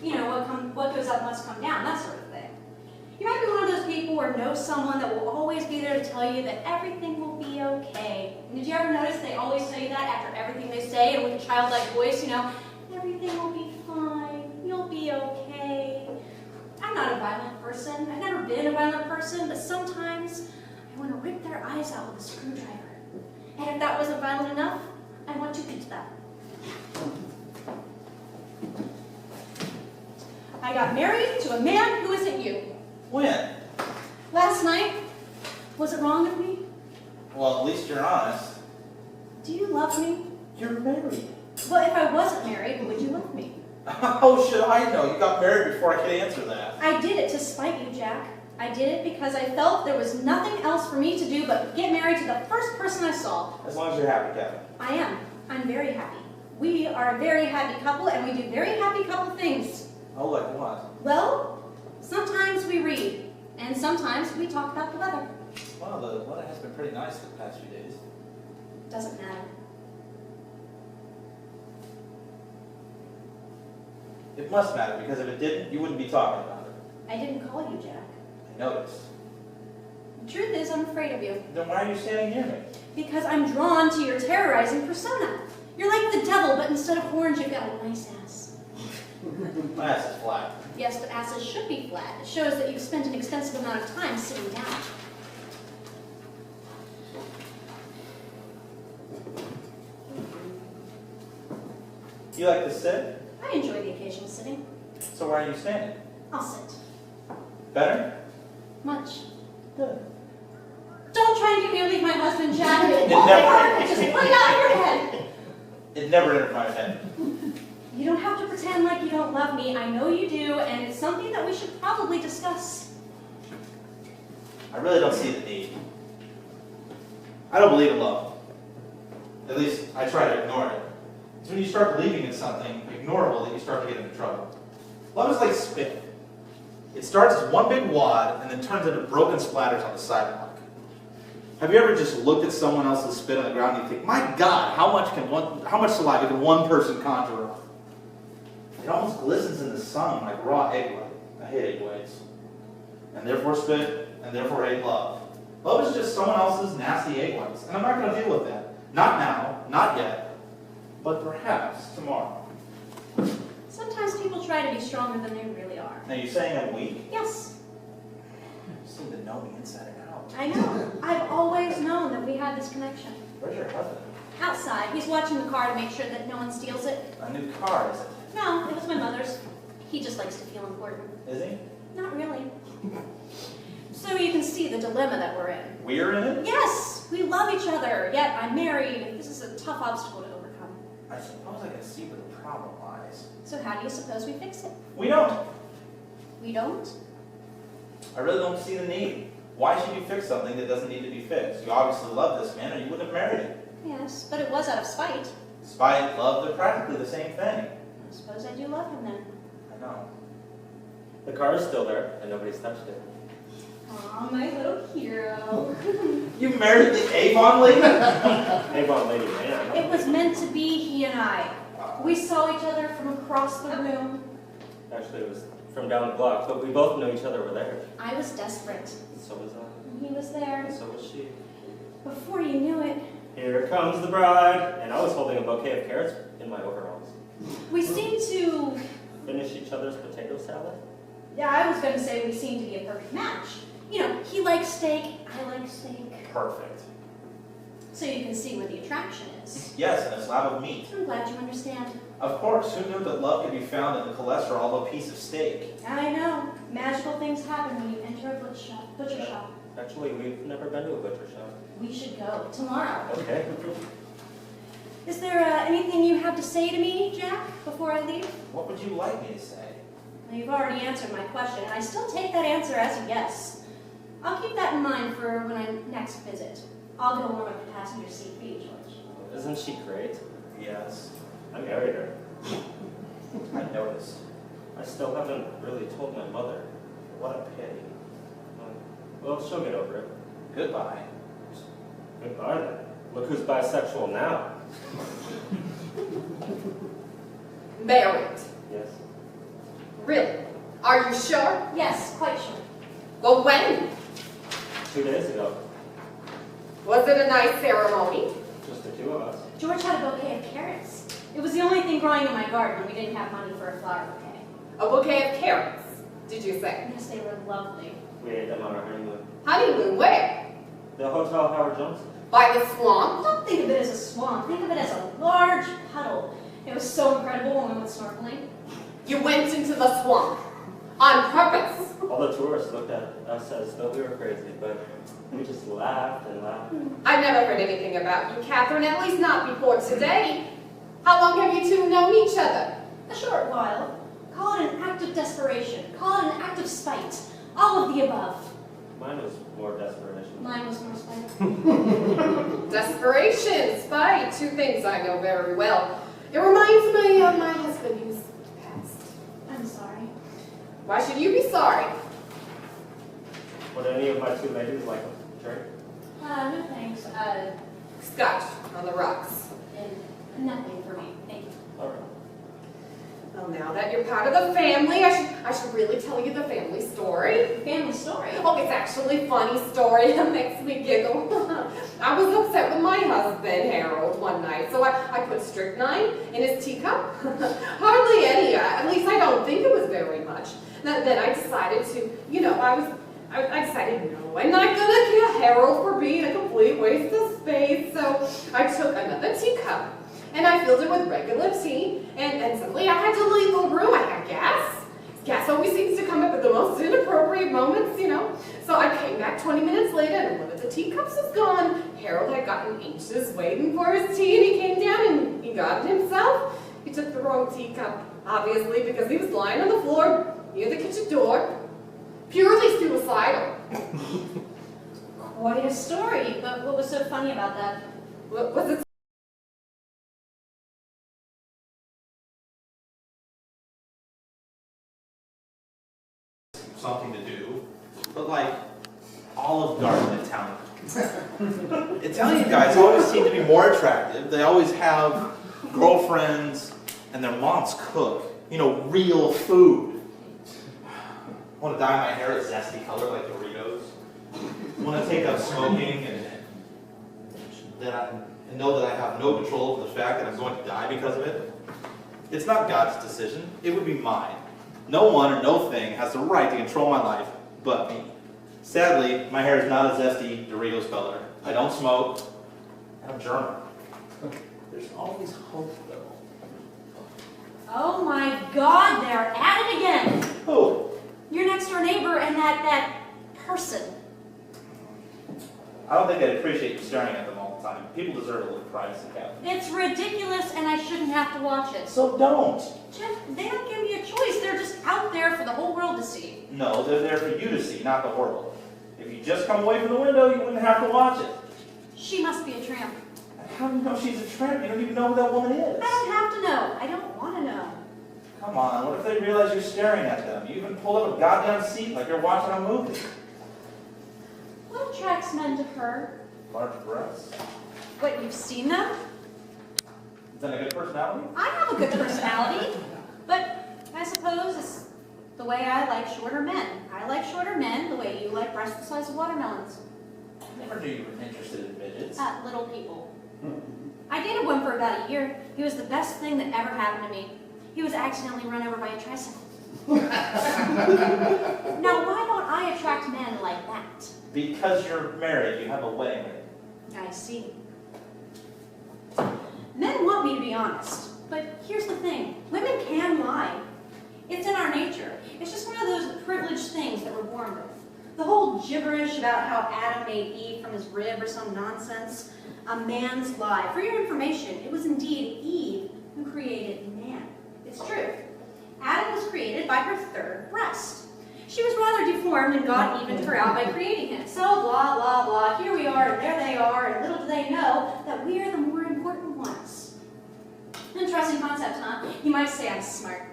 Speaker 2: You know, what goes up must come down, that sort of thing. You might be one of those people or know someone that will always be there to tell you that everything will be okay. And did you ever notice they always tell you that after everything they say, and with a childlike voice, you know, everything will be fine, you'll be okay. I'm not a violent person. I've never been a violent person, but sometimes I want to rip their eyes out with a screwdriver. And if that wasn't violent enough, I want to eat them. I got married to a man who isn't you.
Speaker 3: When?
Speaker 2: Last night. Was it wrong of me?
Speaker 3: Well, at least you're honest.
Speaker 2: Do you love me?
Speaker 3: You're married.
Speaker 2: Well, if I wasn't married, would you love me?
Speaker 3: How should I know? You got married before I could answer that.
Speaker 2: I did it to spite you, Jack. I did it because I felt there was nothing else for me to do but get married to the first person I saw.
Speaker 3: As long as you're happy, Kevin.
Speaker 2: I am. I'm very happy. We are a very happy couple, and we do very happy couple things.
Speaker 3: Oh, like what?
Speaker 2: Well, sometimes we read, and sometimes we talk about the weather.
Speaker 3: Wow, the weather has been pretty nice the past few days.
Speaker 2: Doesn't matter.
Speaker 3: It must matter, because if it didn't, you wouldn't be talking about it.
Speaker 2: I didn't call you Jack.
Speaker 3: I noticed.
Speaker 2: The truth is, I'm afraid of you.
Speaker 3: Then why are you standing near me?
Speaker 2: Because I'm drawn to your terrorizing persona. You're like the devil, but instead of horns, you've got a nice ass.
Speaker 3: My ass is flat.
Speaker 2: Yes, but asses should be flat. It shows that you've spent an extensive amount of time sitting down.
Speaker 3: You like to sit?
Speaker 2: I enjoy the occasional sitting.
Speaker 3: So why are you standing?
Speaker 2: I'll sit.
Speaker 3: Better?
Speaker 2: Much.
Speaker 3: Good.
Speaker 2: Don't try and get me to leave my husband, Jack.
Speaker 3: It
Speaker 2: Oh,
Speaker 3: never-
Speaker 2: God, just put it out of your head.
Speaker 3: It never entered my head.
Speaker 2: You don't have to pretend like you don't love me. I know you do, and it's something that we should probably discuss.
Speaker 3: I really don't see the need. I don't believe in love. At least, I try to ignore it. It's when you start believing in something ignorable that you start to get into trouble. Love is like spit. It starts as one big wad and then turns into broken splatters on the sidewalk. Have you ever just looked at someone else's spit on the ground and you think, my God, how much saliva can one person conjure up? It almost glistens in the sun like raw egg white. I hate egg whites. And therefore spit, and therefore hate love. Love is just someone else's nasty egg whites, and I'm not going to deal with that. Not now, not yet, but perhaps tomorrow.
Speaker 2: Sometimes people try to be stronger than they really are.
Speaker 3: Now, you saying I'm weak?
Speaker 2: Yes,
Speaker 3: You seem to know me inside and out.
Speaker 2: I know. I've always known that we had this connection.
Speaker 3: Where's your husband?
Speaker 2: Outside, he's watching the car to make sure that no one steals it.
Speaker 3: A new car, is it?
Speaker 2: No, it was my mother's. He just likes to feel important.
Speaker 3: Is he?
Speaker 2: Not really. So you can see the dilemma that we're in.
Speaker 3: We're in it?
Speaker 2: Yes, we love each other, yet I'm married. This is a tough obstacle to overcome.
Speaker 3: I suppose I can see where the problem lies.
Speaker 2: So how do you suppose we fix it?
Speaker 3: We don't.
Speaker 2: We don't?
Speaker 3: I really don't see the need. Why should you fix something that doesn't need to be fixed? You obviously love this man or you wouldn't have married him.
Speaker 2: Yes, but it was out of spite.
Speaker 3: Spite, love, they're practically the same thing.
Speaker 2: I suppose I do love him then.
Speaker 3: I know.
Speaker 6: The car is still there, and nobody's touched it.
Speaker 2: Aw, my little hero.
Speaker 3: You married the Avon Lady?
Speaker 6: Avon Lady, man.
Speaker 2: It was meant to be, he and I. We saw each other from across the room.
Speaker 6: Actually, it was from down the block, but we both knew each other were there.
Speaker 2: I was desperate.
Speaker 6: So was I.
Speaker 2: He was there.
Speaker 6: And so was she.
Speaker 2: Before you knew it,
Speaker 6: Here comes the bride. And I was holding a bouquet of carrots in my overalls.
Speaker 2: we seemed to...
Speaker 6: Finish each other's potato salad?
Speaker 2: Yeah, I was going to say we seemed to be a perfect match. You know, he likes steak, I like steak.
Speaker 3: Perfect.
Speaker 2: So you can see where the attraction is.
Speaker 3: Yes, and a slab of meat.
Speaker 2: I'm glad you understand.
Speaker 3: Of course, who knew that love could be found in the cholesterol of a piece of steak?
Speaker 2: I know. Magical things happen when you enter a butcher shop.
Speaker 6: Actually, we've never been to a butcher shop.
Speaker 2: We should go tomorrow.
Speaker 6: Okay.
Speaker 2: Is there anything you have to say to me, Jack, before I leave?
Speaker 3: What would you like me to say?
Speaker 2: Well, you've already answered my question, and I still take that answer as a yes. I'll keep that in mind for when I next visit. I'll go warm up the passenger seat for you, George.
Speaker 6: Isn't she great?
Speaker 3: Yes,
Speaker 6: I married her.
Speaker 3: I noticed.
Speaker 6: I still haven't really told my mother.
Speaker 3: What a pity.
Speaker 6: Well, she'll get over it.
Speaker 3: Goodbye.
Speaker 6: Goodbye then. Look who's bisexual now.
Speaker 4: Married.
Speaker 6: Yes.
Speaker 4: Really? Are you sure?
Speaker 2: Yes, quite sure.
Speaker 4: Well, when?
Speaker 6: 2 days ago.
Speaker 4: Was it a nice ceremony?
Speaker 6: Just the two of us.
Speaker 2: George had a bouquet of carrots. It was the only thing growing in my garden, and we didn't have money for a flower bouquet.
Speaker 4: A bouquet of carrots, did you say?
Speaker 2: Yes, they were lovely.
Speaker 6: We ate them on our honeymoon.
Speaker 4: Honeymoon, where?
Speaker 6: The Hotel Howard Johnson.
Speaker 4: By the swamp?
Speaker 2: Don't think of it as a swamp. Think of it as a large puddle. It was so incredible when we went snorkeling.
Speaker 4: You went into the swamp. On purpose.
Speaker 6: All the tourists looked at us as though we were crazy, but we just laughed and laughed.
Speaker 4: I've never heard anything about you, Catherine, at least not before today. How long have you two known each other?
Speaker 2: A short while. Call it an act of desperation. Call it an act of spite. All of the above.
Speaker 6: Mine was more desperation.
Speaker 2: Mine was more spite.
Speaker 4: Desperation, spite, two things I know very well. It reminds me of my husband who's passed.
Speaker 2: I'm sorry.
Speaker 4: Why should you be sorry?
Speaker 6: Would any of my two ladies like a drink?
Speaker 2: No thanks.
Speaker 4: Scotch on the rocks.
Speaker 2: And nothing for me. Thank you.
Speaker 6: All right.
Speaker 4: Well, now that you're part of the family, I should really tell you the family story.
Speaker 2: Family story.
Speaker 4: Oh, it's actually a funny story. It makes me giggle. I was upset with my husband, Harold, one night, so I put strychnine in his teacup. Hardly any, at least I don't think it was very much. Then I decided to, I decided, no, I'm not gonna kill Harold for being a complete waste of space, so I took another teacup. And I filled it with regular tea, and suddenly I had to leave the room. I had gas. Gas always seems to come up at the most inappropriate moments, So I came back 20 minutes later, and one of the teacups was gone. Harold had gotten anxious waiting for his tea, and he came down and he got it himself. He took the wrong teacup, obviously, because he was lying on the floor near the kitchen door, purely suicidal.
Speaker 2: Quite a story, but what was so funny about that?
Speaker 4: Was it
Speaker 3: Italian guys always seem to be more attractive. They always have girlfriends, and their moms cook. You know, real food. I want to dye my hair a zesty color like Doritos. I want to take up smoking and know that I have no control over the fact that I'm going to die because of it. It's not God's decision. It would be mine. No one or no thing has the right to control my life but me. Sadly, my hair is not a zesty Doritos color. I don't smoke, and I'm German. There's always hope, though.
Speaker 2: Oh my God, they're at it again.
Speaker 3: Who?
Speaker 2: Your next door neighbor and that person.
Speaker 3: I don't think I'd appreciate you staring at them all the time. People deserve a little privacy, Kevin.
Speaker 2: It's ridiculous and I shouldn't have to watch it.
Speaker 3: So don't.
Speaker 2: Jeff, they don't give me a choice. They're just out there for the whole world to see.
Speaker 3: No, they're there for you to see, not the world. If you just come away from the window, you wouldn't have to watch it.
Speaker 2: She must be a tramp.
Speaker 3: How do you know she's a tramp? You don't even know who that woman is.
Speaker 2: I don't have to know. I don't want to know.
Speaker 3: Come on, what if they realize you're staring at them? You even pull up a goddamn seat like you're watching a movie.
Speaker 2: What attracts men to her?
Speaker 3: Large breasts.
Speaker 2: What, you've seen them?
Speaker 3: Is that a good personality?
Speaker 2: I have a good personality, but I suppose it's the way I like shorter men. I like shorter men the way you like breasts the size of watermelons.
Speaker 3: I never knew you were interested in midgets.
Speaker 2: Little people. I dated one for about a year. He was the best thing that ever happened to me. He was accidentally run over by a tricycle. Now, why don't I attract men like that?
Speaker 3: Because you're married, you have a wedding ring.
Speaker 2: I see. Men want me to be honest, but here's the thing. Women can lie. It's in our nature. It's just one of those privileged things that we're born with. The whole gibberish about how Adam made Eve from his rib or some nonsense, a man's lie. For your information, it was indeed Eve who created man. It's true. Adam was created by her third breast. She was rather deformed and God evened her out by creating him. So blah, blah, blah, here we are and there they are, and little do they know that we are the more important ones. Interesting concept, huh? You might say I'm smart.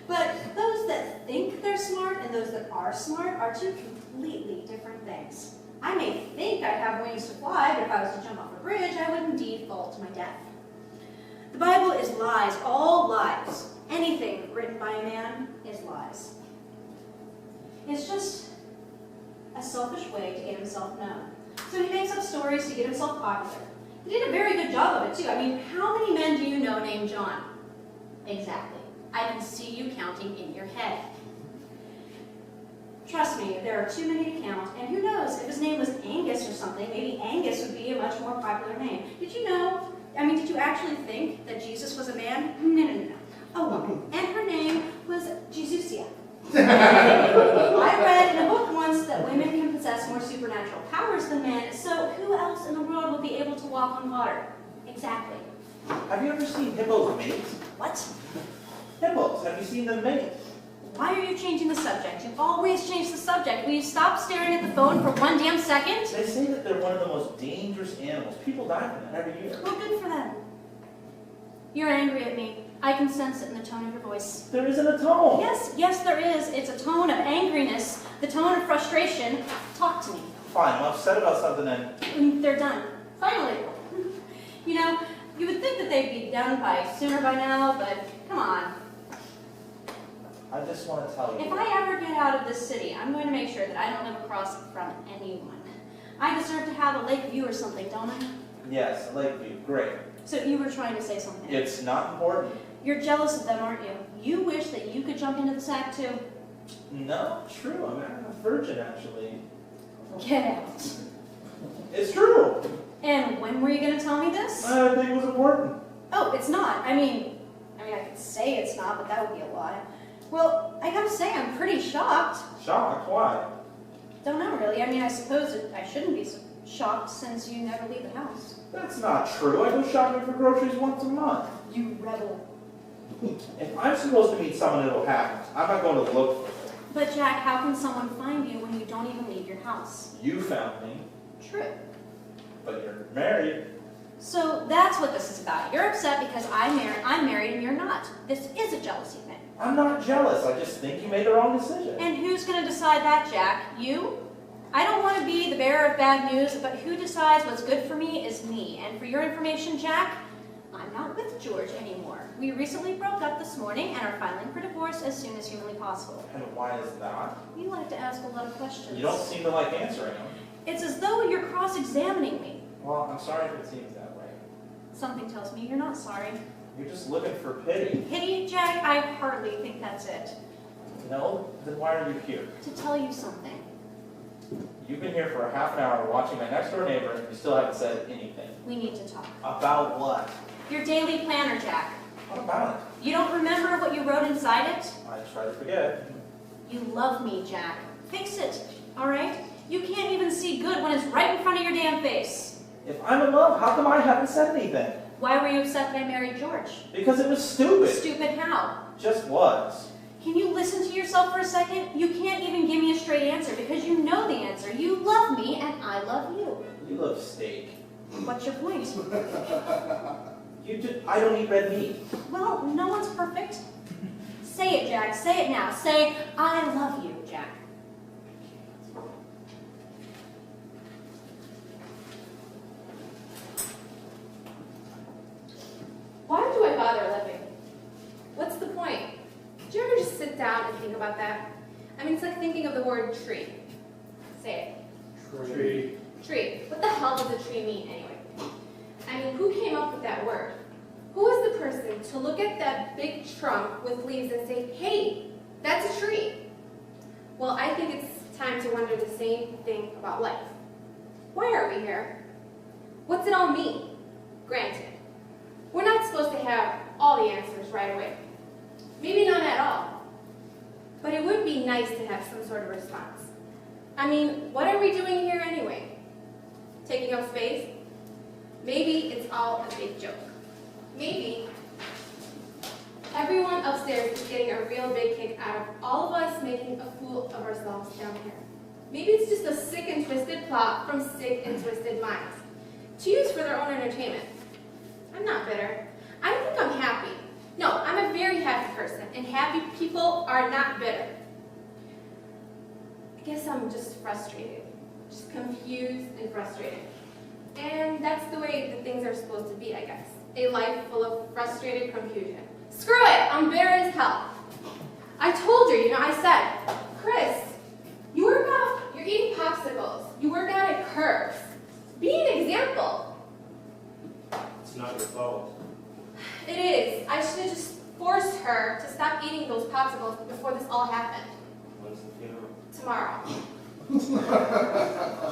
Speaker 2: But those that think they're smart and those that are smart are two completely different things. I may think I have wings to fly, but if I was to jump off a bridge, I would indeed fall to my death. The Bible is lies, all lies. Anything written by a man is lies. It's just a selfish way to get himself known. So he makes up stories to get himself popular. He did a very good job of it, too. I mean, how many men do you know named John? Exactly. I can see you counting in your head. Trust me, there are too many to count, and who knows, if his name was Angus or something, maybe Angus would be a much more popular name. Did you know, did you actually think that Jesus was a man? No. A woman. And her name was Jesusia. I read in a book once that women can possess more supernatural powers than men, so who else in the world will be able to walk on water? Exactly.
Speaker 3: Have you ever seen hippos mate?
Speaker 2: What?
Speaker 3: Hippos, have you seen them mate?
Speaker 2: Why are you changing the subject? You always change the subject. Will you stop staring at the phone for one damn second?
Speaker 3: They say that they're one of the most dangerous animals. People die from that every year.
Speaker 2: Well, good for them. You're angry at me. I can sense it in the tone of your voice.
Speaker 3: There isn't a tone.
Speaker 2: Yes, there is. It's a tone of angriness, the tone of frustration. Talk to me.
Speaker 3: Fine, I'm upset about something and...
Speaker 2: When they're done. Finally. You know, you would think that they'd be done sooner by now, but come on.
Speaker 3: I just want to tell you...
Speaker 2: If I ever get out of this city, I'm going to make sure that I don't live across from anyone. I deserve to have a lake view or something, don't I?
Speaker 3: Yes, a lake view. Great.
Speaker 2: So you were trying to say something.
Speaker 3: It's not important.
Speaker 2: You're jealous of them, aren't you? You wish that you could jump into the sack too.
Speaker 3: No, true. I'm a virgin, actually.
Speaker 2: Get out.
Speaker 3: It's true.
Speaker 2: And when were you going to tell me this?
Speaker 3: I think it was important.
Speaker 2: Oh, it's not. I mean, I could say it's not, but that would be a lie. Well, I gotta say, I'm pretty shocked.
Speaker 3: Shocked? Why?
Speaker 2: Don't know, really. I suppose I shouldn't be so shocked since you never leave the house.
Speaker 3: That's not true. I go shopping for groceries once a month.
Speaker 2: You rebel.
Speaker 3: If I'm supposed to meet someone, it'll happen. I'm not going to look for them.
Speaker 2: But Jack, how can someone find you when you don't even leave your house?
Speaker 3: You found me,
Speaker 2: True.
Speaker 3: but you're married.
Speaker 2: So that's what this is about. You're upset because I'm married and you're not. This is a jealousy thing.
Speaker 3: I'm not jealous. I just think you made the wrong decision.
Speaker 2: And who's going to decide that, Jack? You? I don't want to be the bearer of bad news, but who decides what's good for me is me. And for your information, Jack, I'm not with George anymore. We recently broke up this morning and are filing for divorce as soon as humanly possible.
Speaker 3: And why is that?
Speaker 2: You like to ask a lot of questions.
Speaker 3: You don't seem to like answering them.
Speaker 2: It's as though you're cross-examining me.
Speaker 3: Well, I'm sorry if it seems that way.
Speaker 2: Something tells me you're not sorry.
Speaker 3: You're just looking for pity.
Speaker 2: Pity, Jack? I hardly think that's it.
Speaker 3: No? Then why are you here?
Speaker 2: To tell you something.
Speaker 3: You've been here for a half an hour watching my next door neighbor and you still haven't said anything.
Speaker 2: We need to talk.
Speaker 3: About what?
Speaker 2: Your daily planner, Jack.
Speaker 3: What about it?
Speaker 2: You don't remember what you wrote inside it?
Speaker 3: I try to forget.
Speaker 2: You love me, Jack. Fix it, all right? You can't even see good when it's right in front of your damn face.
Speaker 3: If I'm in love, how come I haven't said anything?
Speaker 2: Why were you upset that I married George?
Speaker 3: Because it was stupid.
Speaker 2: Stupid how?
Speaker 3: Just was.
Speaker 2: Can you listen to yourself for a second? You can't even give me a straight answer because you know the answer. You love me and I love you.
Speaker 3: You love steak.
Speaker 2: What's your point?
Speaker 3: I don't eat red meat.
Speaker 2: Well, no one's perfect. Say it, Jack. Say it now. Say, I love you, Jack.
Speaker 5: Why do I bother living? What's the point? Do you ever just sit down and think about that? I mean, it's like thinking of the word tree. Say it.
Speaker 3: Tree.
Speaker 5: Tree. What the hell does a tree mean anyway? I mean, who came up with that word? Who was the person to look at that big trunk with leaves and say, hey, that's a tree? Well, I think it's time to wonder the same thing about life. Why are we here? What's it all mean? Granted, we're not supposed to have all the answers right away. Maybe none at all. But it would be nice to have some sort of response. I mean, what are we doing here anyway? Taking up space? Maybe it's all a big joke. Maybe everyone upstairs is getting a real big kick out of all of us making a fool of ourselves down here. Maybe it's just a sick and twisted plot from sick and twisted minds to use for their own entertainment. I'm not bitter. I don't think I'm happy. No, I'm a very happy person, and happy people are not bitter. I guess I'm just frustrated, just confused and frustrated. And that's the way that things are supposed to be, I guess. A life full of frustrated confusion. Screw it, I'm bitter as hell. I told her, I said, Chris, you work out, you're eating popsicles, you work out at Curves. Be an example.
Speaker 6: It's not your fault.
Speaker 5: It is. I should have just forced her to stop eating those popsicles before this all happened.
Speaker 6: When's the funeral?
Speaker 5: Tomorrow.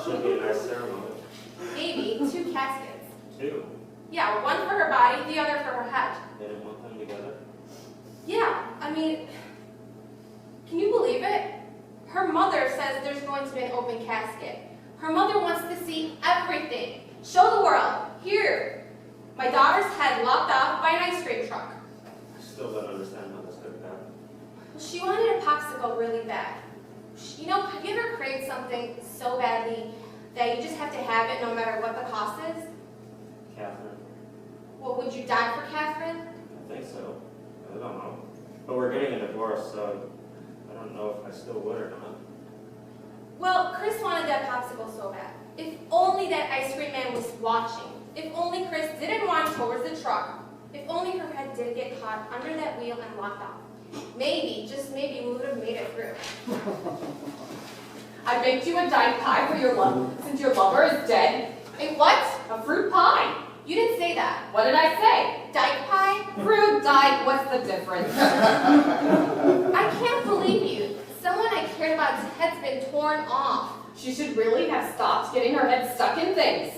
Speaker 6: Should be a nice ceremony.
Speaker 5: Maybe 2 caskets.
Speaker 6: 2.
Speaker 5: Yeah, one for her body, the other for her head.
Speaker 6: They didn't want them together?
Speaker 5: Yeah, I mean, can you believe it? Her mother says there's going to be an open casket. Her mother wants to see everything. Show the world. Here, my daughter's head lopped off by an ice cream truck.
Speaker 6: I still don't understand how this could have happened.
Speaker 5: She wanted a popsicle really bad. Have you ever craved something so badly that you just have to have it no matter what the cost is?
Speaker 6: Catherine?
Speaker 5: Well, would you die for Catherine?
Speaker 6: I think so. I don't know. But we're getting a divorce, so I don't know if I still would or not.
Speaker 5: Well, Chris wanted that popsicle so bad. If only that ice cream man was watching. If only Chris didn't run towards the truck. If only her head did get caught under that wheel and locked off. Maybe, just maybe, we would have made it through.
Speaker 4: I baked you a dyke pie for your love, since your lover is dead.
Speaker 5: A what?
Speaker 4: A fruit pie.
Speaker 5: You didn't say that.
Speaker 4: What did I say?
Speaker 5: Dyke pie?
Speaker 4: Fruit, dyke, what's the difference?
Speaker 5: I can't believe you. Someone I cared about's head's been torn off.
Speaker 4: She should really have stopped getting her head stuck in things.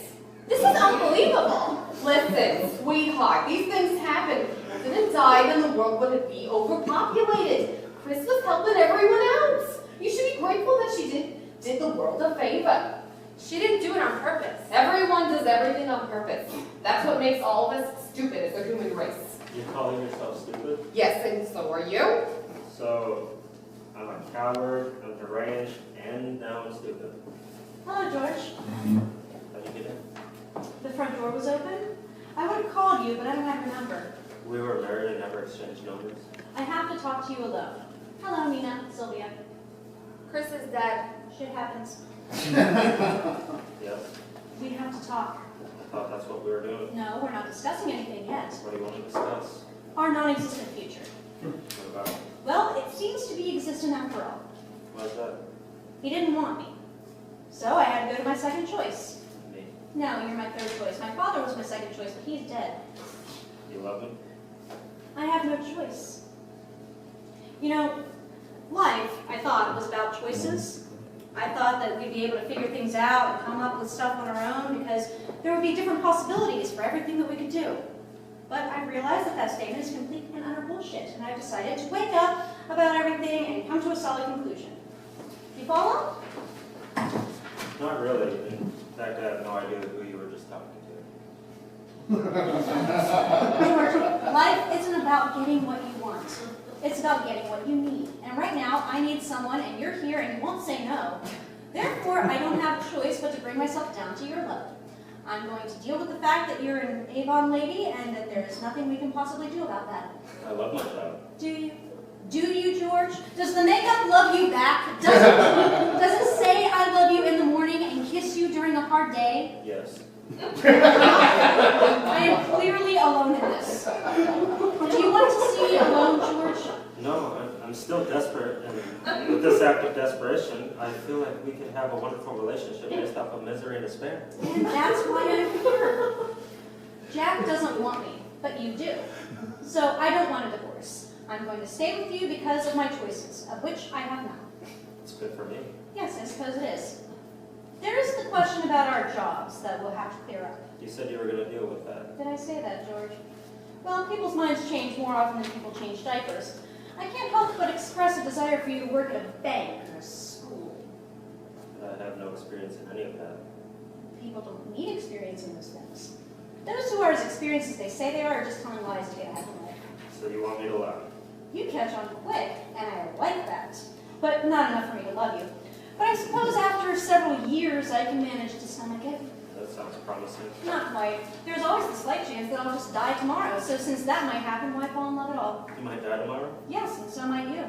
Speaker 5: This is unbelievable.
Speaker 4: Listen, sweetheart, these things happen. If she didn't die, then the world wouldn't be overpopulated. Chris was helping everyone else. You should be grateful that she did the world a favor.
Speaker 5: She didn't do it on purpose.
Speaker 4: Everyone does everything on purpose. That's what makes all of us stupid as a human race.
Speaker 6: You're calling yourself stupid?
Speaker 4: Yes, and so are you.
Speaker 6: So, I'm a coward, I'm deranged, and now I'm stupid.
Speaker 2: Hello, George.
Speaker 6: How'd you get in?
Speaker 2: The front door was open. I would have called you, but I don't have your number.
Speaker 6: We were married and never exchanged numbers.
Speaker 2: I have to talk to you alone. Hello, Nina, Sylvia.
Speaker 5: Chris is dead.
Speaker 2: Shit happens.
Speaker 6: Yes?
Speaker 2: We have to talk.
Speaker 6: I thought that's what we were doing.
Speaker 2: No, we're not discussing anything yet.
Speaker 6: What do you want to discuss?
Speaker 2: Our non-existent future.
Speaker 6: What about it?
Speaker 2: Well, it seems to be existent after all.
Speaker 6: Why's that?
Speaker 2: He didn't want me. So I had to go to my second choice.
Speaker 6: Me.
Speaker 2: No, you're my third choice. My father was my second choice, but he's dead.
Speaker 6: You love me?
Speaker 2: I have no choice. You know, life, I thought, was about choices. I thought that we'd be able to figure things out and come up with stuff on our own because there would be different possibilities for everything that we could do. But I realized that that statement is complete and utter bullshit, and I've decided to wake up about everything and come to a solid conclusion. You follow?
Speaker 6: Not really. In fact, I have no idea who you were just talking
Speaker 2: George, life isn't about getting what you want. It's about getting what you need. And right now, I need someone, and you're here, and you won't say no. Therefore, I don't have a choice but to bring myself down to your level. I'm going to deal with the fact that you're an Avon lady, and that there is nothing we can possibly do about that.
Speaker 6: to. I love my job.
Speaker 2: Do you? Do you, George? Does the makeup love you back? Does it say I love you in the morning and kiss you during a hard day?
Speaker 6: Yes.
Speaker 2: I am clearly alone in this. Do you want to see me alone, George?
Speaker 6: No, I'm still desperate, and with this act of desperation, I feel like we could have a wonderful relationship based off of misery and despair.
Speaker 2: And that's why I'm here. Jack doesn't want me, but you do. So I don't want a divorce. I'm going to stay with you because of my choices, of which I have none.
Speaker 6: It's good for me.
Speaker 2: Yes, I suppose it is. There is the question about our jobs that we'll have to clear up.
Speaker 6: You said you were going to deal with that.
Speaker 2: Did I say that, George? Well, people's minds change more often than people change diapers. I can't help but express a desire for you to work at a bank or a school.
Speaker 6: I have no experience in any of that.
Speaker 2: People don't need experience in those things. Those who are as experienced as they say they are just telling lies to get ahead in life.
Speaker 6: So you want me to lie?
Speaker 2: You catch on quick, and I like that. But not enough for me to love you. But I suppose after several years I can manage to stomach it.
Speaker 6: That sounds promising.
Speaker 2: Not quite. There's always the slight chance that I'll just die tomorrow, so since that might happen, why fall in love at all?
Speaker 6: You might die tomorrow?
Speaker 2: Yes, and so might you.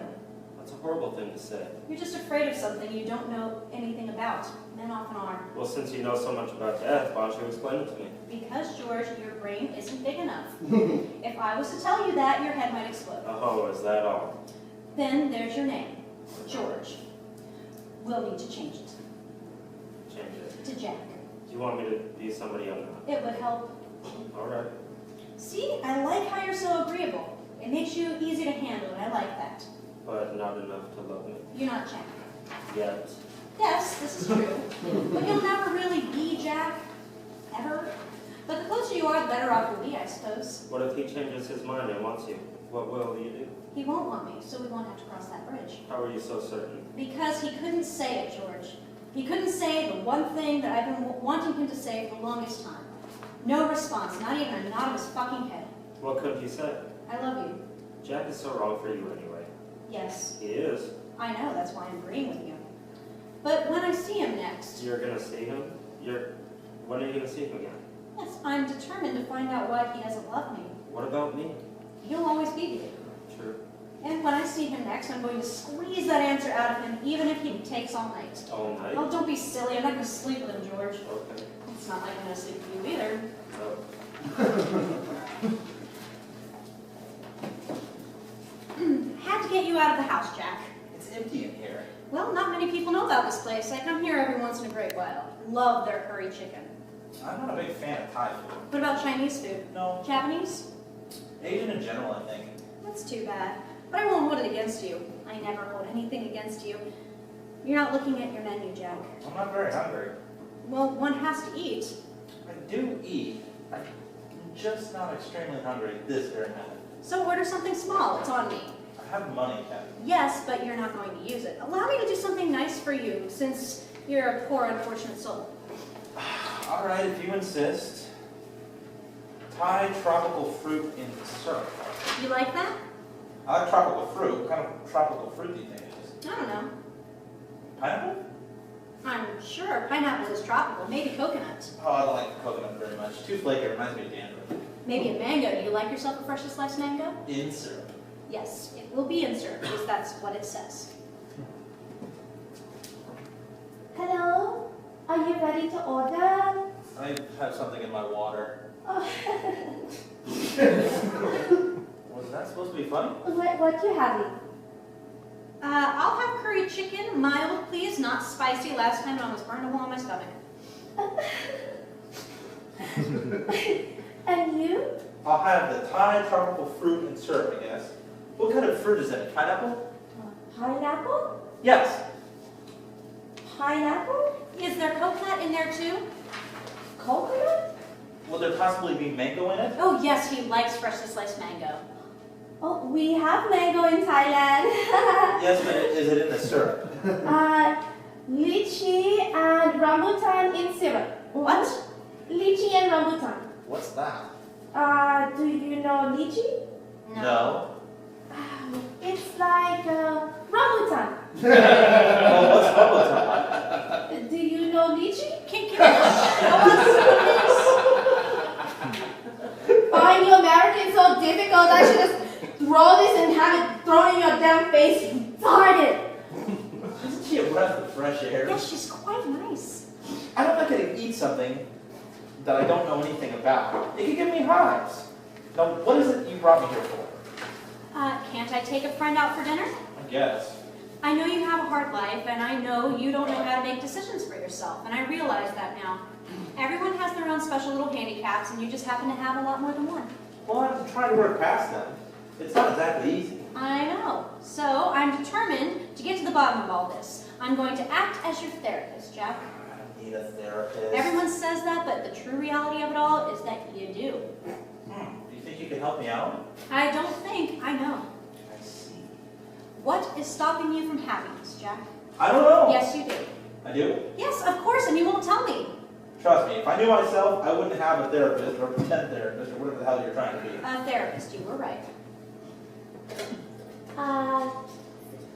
Speaker 6: That's a horrible thing to say.
Speaker 2: You're just afraid of something you don't know anything about. Men often are.
Speaker 6: Well, since you know so much about death, why don't you explain it to me?
Speaker 2: Because, George, your brain isn't big enough. If I was to tell you that, your head might explode.
Speaker 6: Oh, is that all?
Speaker 2: Then there's your name, George. We'll need to change it
Speaker 6: Change it.
Speaker 2: to Jack.
Speaker 6: Do you want me to be somebody I'm not?
Speaker 2: It would help.
Speaker 6: All right.
Speaker 2: See, I like how you're so agreeable. It makes you easy to handle, and I like that.
Speaker 6: But not enough to love me.
Speaker 2: You're not Jack.
Speaker 6: Yet.
Speaker 2: Yes, this is true. But you'll never really be Jack. Ever. But the closer you are, the better off you'll be, I suppose.
Speaker 6: What if he changes his mind and wants you? What will you do?
Speaker 2: He won't want me, so we won't have to cross that bridge.
Speaker 6: How are you so certain?
Speaker 2: Because he couldn't say it, George. He couldn't say the one thing that I've been wanting him to say for the longest time. No response, not even a nod of his fucking head.
Speaker 6: What could he say?
Speaker 2: I love you.
Speaker 6: Jack is so wrong for you anyway.
Speaker 2: Yes,
Speaker 6: He is.
Speaker 2: I know, that's why I'm agreeing with you. But when I see him next,
Speaker 6: You're gonna see him? When are you gonna see him again?
Speaker 2: yes, I'm determined to find out why he doesn't love me.
Speaker 6: What about me?
Speaker 2: You'll always be here.
Speaker 6: True.
Speaker 2: And when I see him next, I'm going to squeeze that answer out of him, even if he takes all night.
Speaker 6: All night?
Speaker 2: Oh, don't be silly. I'm not going to sleep with him, George.
Speaker 6: Okay.
Speaker 2: It's not like I'm going to sleep with you either.
Speaker 6: Oh.
Speaker 2: Had to get you out of the house, Jack.
Speaker 3: It's empty in here.
Speaker 2: Well, not many people know about this place. I come here every once in a great while. Love their curry chicken.
Speaker 3: I'm not a big fan of Thai food.
Speaker 2: What about Chinese food?
Speaker 3: No.
Speaker 2: Japanese?
Speaker 3: Asian in general, I think.
Speaker 2: That's too bad. But I won't hold it against you. I never hold anything against you. You're not looking at your menu, Jack.
Speaker 3: I'm not very hungry.
Speaker 2: Well, one has to eat.
Speaker 3: I do eat. I'm just not extremely hungry this very minute.
Speaker 2: So order something small. It's on me.
Speaker 3: I have money, Kevin.
Speaker 2: Yes, but you're not going to use it. Allow me to do something nice for you, since you're a poor, unfortunate soul.
Speaker 3: All right, if you insist. Thai tropical fruit in syrup.
Speaker 2: You like that?
Speaker 3: I like tropical fruit. What kind of tropical fruit do you think it is?
Speaker 2: I don't know.
Speaker 3: Pineapple?
Speaker 2: I'm sure pineapple is tropical. Maybe coconut.
Speaker 3: Oh, I don't like coconut very much. Too flaky. It reminds me of dandruff.
Speaker 2: Maybe a mango. Do you like yourself a freshly sliced mango?
Speaker 3: In syrup.
Speaker 2: Yes, it will be in syrup, because that's what it says.
Speaker 7: Hello? ready to order?
Speaker 3: I have something in my water.
Speaker 7: Oh.
Speaker 3: Was that supposed to be funny?
Speaker 7: What you having?
Speaker 2: I'll have curry chicken, mild please, not spicy. Last time I almost burned a hole in my stomach.
Speaker 7: And you?
Speaker 3: I'll have the Thai tropical fruit and syrup, I guess. What kind of fruit is that? Pineapple?
Speaker 7: Pineapple?
Speaker 3: Yes.
Speaker 7: Pineapple?
Speaker 2: Is there coconut in there too?
Speaker 7: Coconut?
Speaker 3: Will there possibly be mango in it?
Speaker 2: Oh yes, he likes freshly sliced mango.
Speaker 7: Oh, we have mango in Thailand.
Speaker 3: Yes, but is it in the syrup?
Speaker 7: Lychee and rambutan in syrup.
Speaker 2: What?
Speaker 7: Lychee and rambutan.
Speaker 3: What's that?
Speaker 7: Do you know lychee?
Speaker 3: No.
Speaker 7: It's like rambutan.
Speaker 3: Well, what's rambutan?
Speaker 7: Do you know lychee?
Speaker 2: Can you show us
Speaker 7: Find you Americans so difficult. I should just throw this and have it thrown in your damn face. Darn it!
Speaker 3: Isn't she a breath of fresh air?
Speaker 2: Yes, she's quite nice.
Speaker 3: I don't like getting to eat something that I don't know anything about. It could give me hives. Now, what is it you brought me here for?
Speaker 2: Can't I take a friend out for dinner?
Speaker 3: I guess.
Speaker 2: I know you have a hard life, and I know you don't know how to make decisions for yourself, and I realize that now. Everyone has their own special little handicaps, and you just happen to have a lot more than one.
Speaker 3: Well, I'm trying to work past them. It's not exactly easy.
Speaker 2: I know. So I'm determined to get to the bottom of all this. I'm going to act as your therapist, Jack.
Speaker 3: I don't need a therapist.
Speaker 2: Everyone says that, but the true reality of it all is that you do.
Speaker 3: Do you think you can help me out?
Speaker 2: I don't think I know.
Speaker 3: I see.
Speaker 2: What is stopping you from having this, Jack?
Speaker 3: I don't know.
Speaker 2: Yes, you do.
Speaker 3: I do?
Speaker 2: Yes, of course, and you won't tell me.
Speaker 3: Trust me, if I knew myself, I wouldn't have a therapist or a pretend therapist or whatever the hell you're trying to be.
Speaker 2: A therapist, you were right.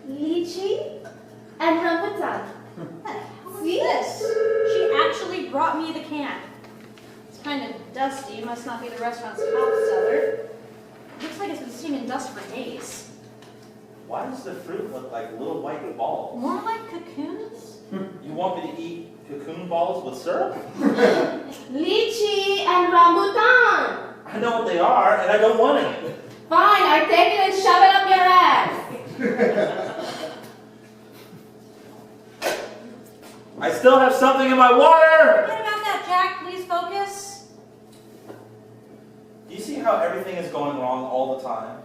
Speaker 7: Lychee and rambutan.
Speaker 2: What the hell is this? She actually brought me the can. It's kind of dusty. It must not be the restaurant's top cellar. Looks like it's been sitting in dust for days.
Speaker 3: Why does the fruit look like little white balls?
Speaker 2: More like cocoons?
Speaker 3: You want me to eat cocoon balls with syrup?
Speaker 7: Lychee and rambutan.
Speaker 3: I know what they are, and I don't want any.
Speaker 7: Fine, I take it and shove it up your ass.
Speaker 3: I still have something in my water!
Speaker 2: Forget about that, Jack. Please focus.
Speaker 3: Do you see how everything is going wrong all the time?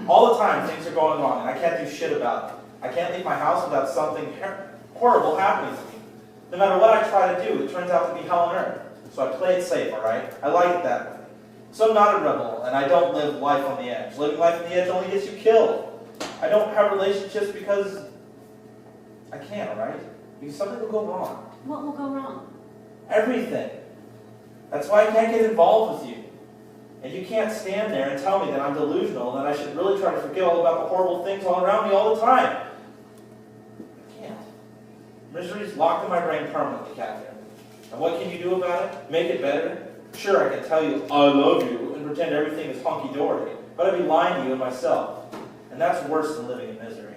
Speaker 3: All the time things are going wrong, and I can't do shit about it. I can't leave my house without something horrible happening to me. No matter what I try to do, it turns out to be hell on earth. So I play it safe, alright? I like it that way. So I'm not a rebel, and I don't live life on the edge. Living life on the edge only gets you killed. I don't have relationships because I can't, alright? Because something will go wrong.
Speaker 2: What will go wrong?
Speaker 3: Everything. That's why I can't get involved with you. And you can't stand there and tell me that I'm delusional and that I should really try to forget all about the horrible things all around me all the time. I can't. Misery's locked in my brain permanently, Catherine. And what can you do about it? Make it better? Sure, I can tell you I love you and pretend everything is hunky-dory, but I'd be lying to you and myself. And that's worse than living in misery.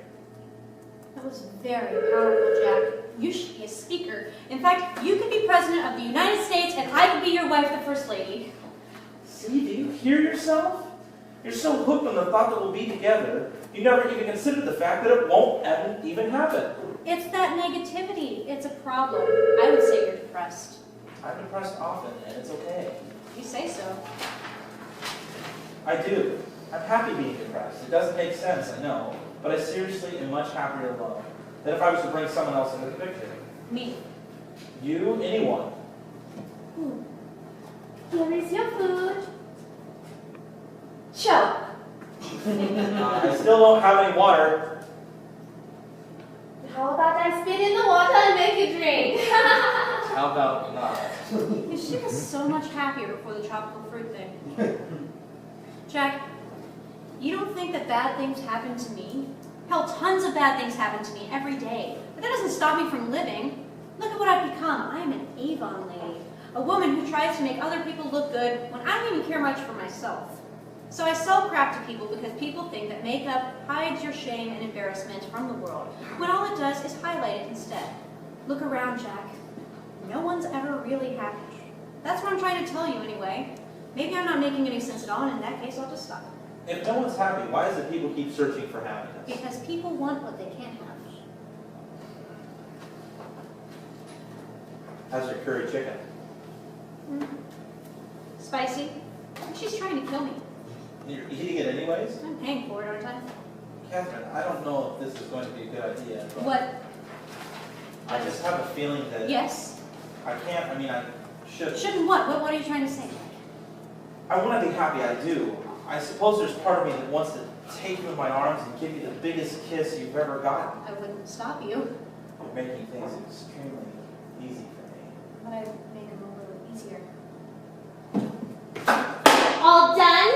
Speaker 2: That was very powerful, Jack. You should be a speaker. In fact, you could be president of the United States and I could be your wife, the first lady.
Speaker 3: See, do you hear yourself? You're so hooked on the thought that we'll be together, you never even consider the fact that it won't even happen.
Speaker 2: It's that negativity. It's a problem. I would say you're depressed.
Speaker 3: I'm depressed often, and it's okay.
Speaker 2: You say so.
Speaker 3: I do. I'm happy being depressed. It doesn't make sense, I know, but I seriously am much happier alone than if I was to bring someone else into the picture.
Speaker 2: Me.
Speaker 3: You, anyone.
Speaker 7: Here is your food. Choke.
Speaker 3: I still don't have any water.
Speaker 7: How about I spit in the water and make you drink?
Speaker 3: How about not?
Speaker 2: She was so much happier before the tropical fruit thing. Jack, you don't think that bad things happen to me? Hell, tons of bad things happen to me every day. But that doesn't stop me from living. Look at what I've become. I am an Avon Lady. A woman who tries to make other people look good when I don't even care much for myself. So I sell crap to people because people think that makeup hides your shame and embarrassment from the world, when all it does is highlight it instead. Look around, Jack. no one's ever really happy. That's what I'm trying to tell you anyway. Maybe I'm not making any sense at all, and in that case, I'll just stop.
Speaker 3: If no one's happy, why is it people keep searching for happiness?
Speaker 2: Because people want what they can't have.
Speaker 3: How's your curry chicken?
Speaker 2: Spicy. She's trying to kill me.
Speaker 3: You're eating it anyways?
Speaker 2: I'm paying for it, aren't I?
Speaker 3: Catherine, I don't know if this is going to be a good idea. But
Speaker 2: What?
Speaker 3: I just have a feeling that
Speaker 2: Yes?
Speaker 3: I should.
Speaker 2: Shouldn't what? What are you trying to say?
Speaker 3: I want to be happy, I do. I suppose there's part of me that wants to take you in my arms and give you the biggest kiss you've ever gotten.
Speaker 2: I wouldn't stop you,
Speaker 3: You're making things extremely easy for me.
Speaker 2: but I'd make them a little easier.
Speaker 7: All done?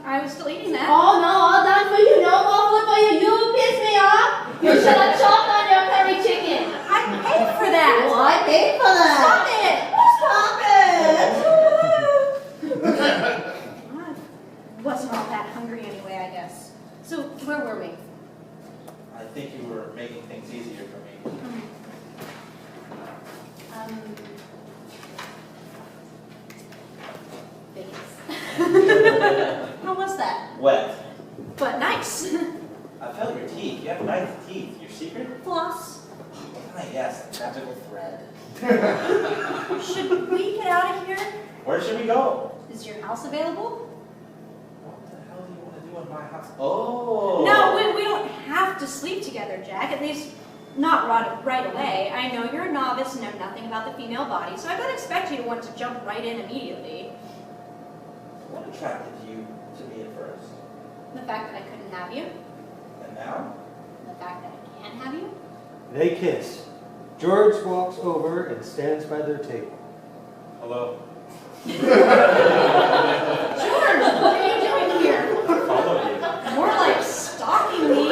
Speaker 2: I was still eating that.
Speaker 7: Oh no, all done for you. No more food for you. You piss me off. You should have choked on your curry chicken.
Speaker 2: I paid for that.
Speaker 7: Oh, I paid for that. Stop it. Stop it.
Speaker 2: I wasn't all that hungry anyway, I guess. So, where were we?
Speaker 3: I think you were making things easier for me.
Speaker 2: Vegas. How was that?
Speaker 3: Wet.
Speaker 2: But nice.
Speaker 3: I felt your teeth. You have nice teeth. Your secret?
Speaker 2: Floss.
Speaker 3: Ah, yes, magical thread.
Speaker 2: Should we get out of here?
Speaker 3: Where should we go?
Speaker 2: Is your house available?
Speaker 3: What the hell do you want to do in my house? Oh!
Speaker 2: No, we don't have to sleep together, Jack. At least not right away. I know you're a novice and know nothing about the female body, so I don't expect you to want to jump right in immediately.
Speaker 3: What attracted you to me at first?
Speaker 2: The fact that I couldn't have you.
Speaker 3: And now?
Speaker 2: The fact that I can have you.
Speaker 1: They kiss. George walks over and stands by their table.
Speaker 6: Hello.
Speaker 2: George, what are you doing here?
Speaker 6: Follow you.
Speaker 2: More like stalking me.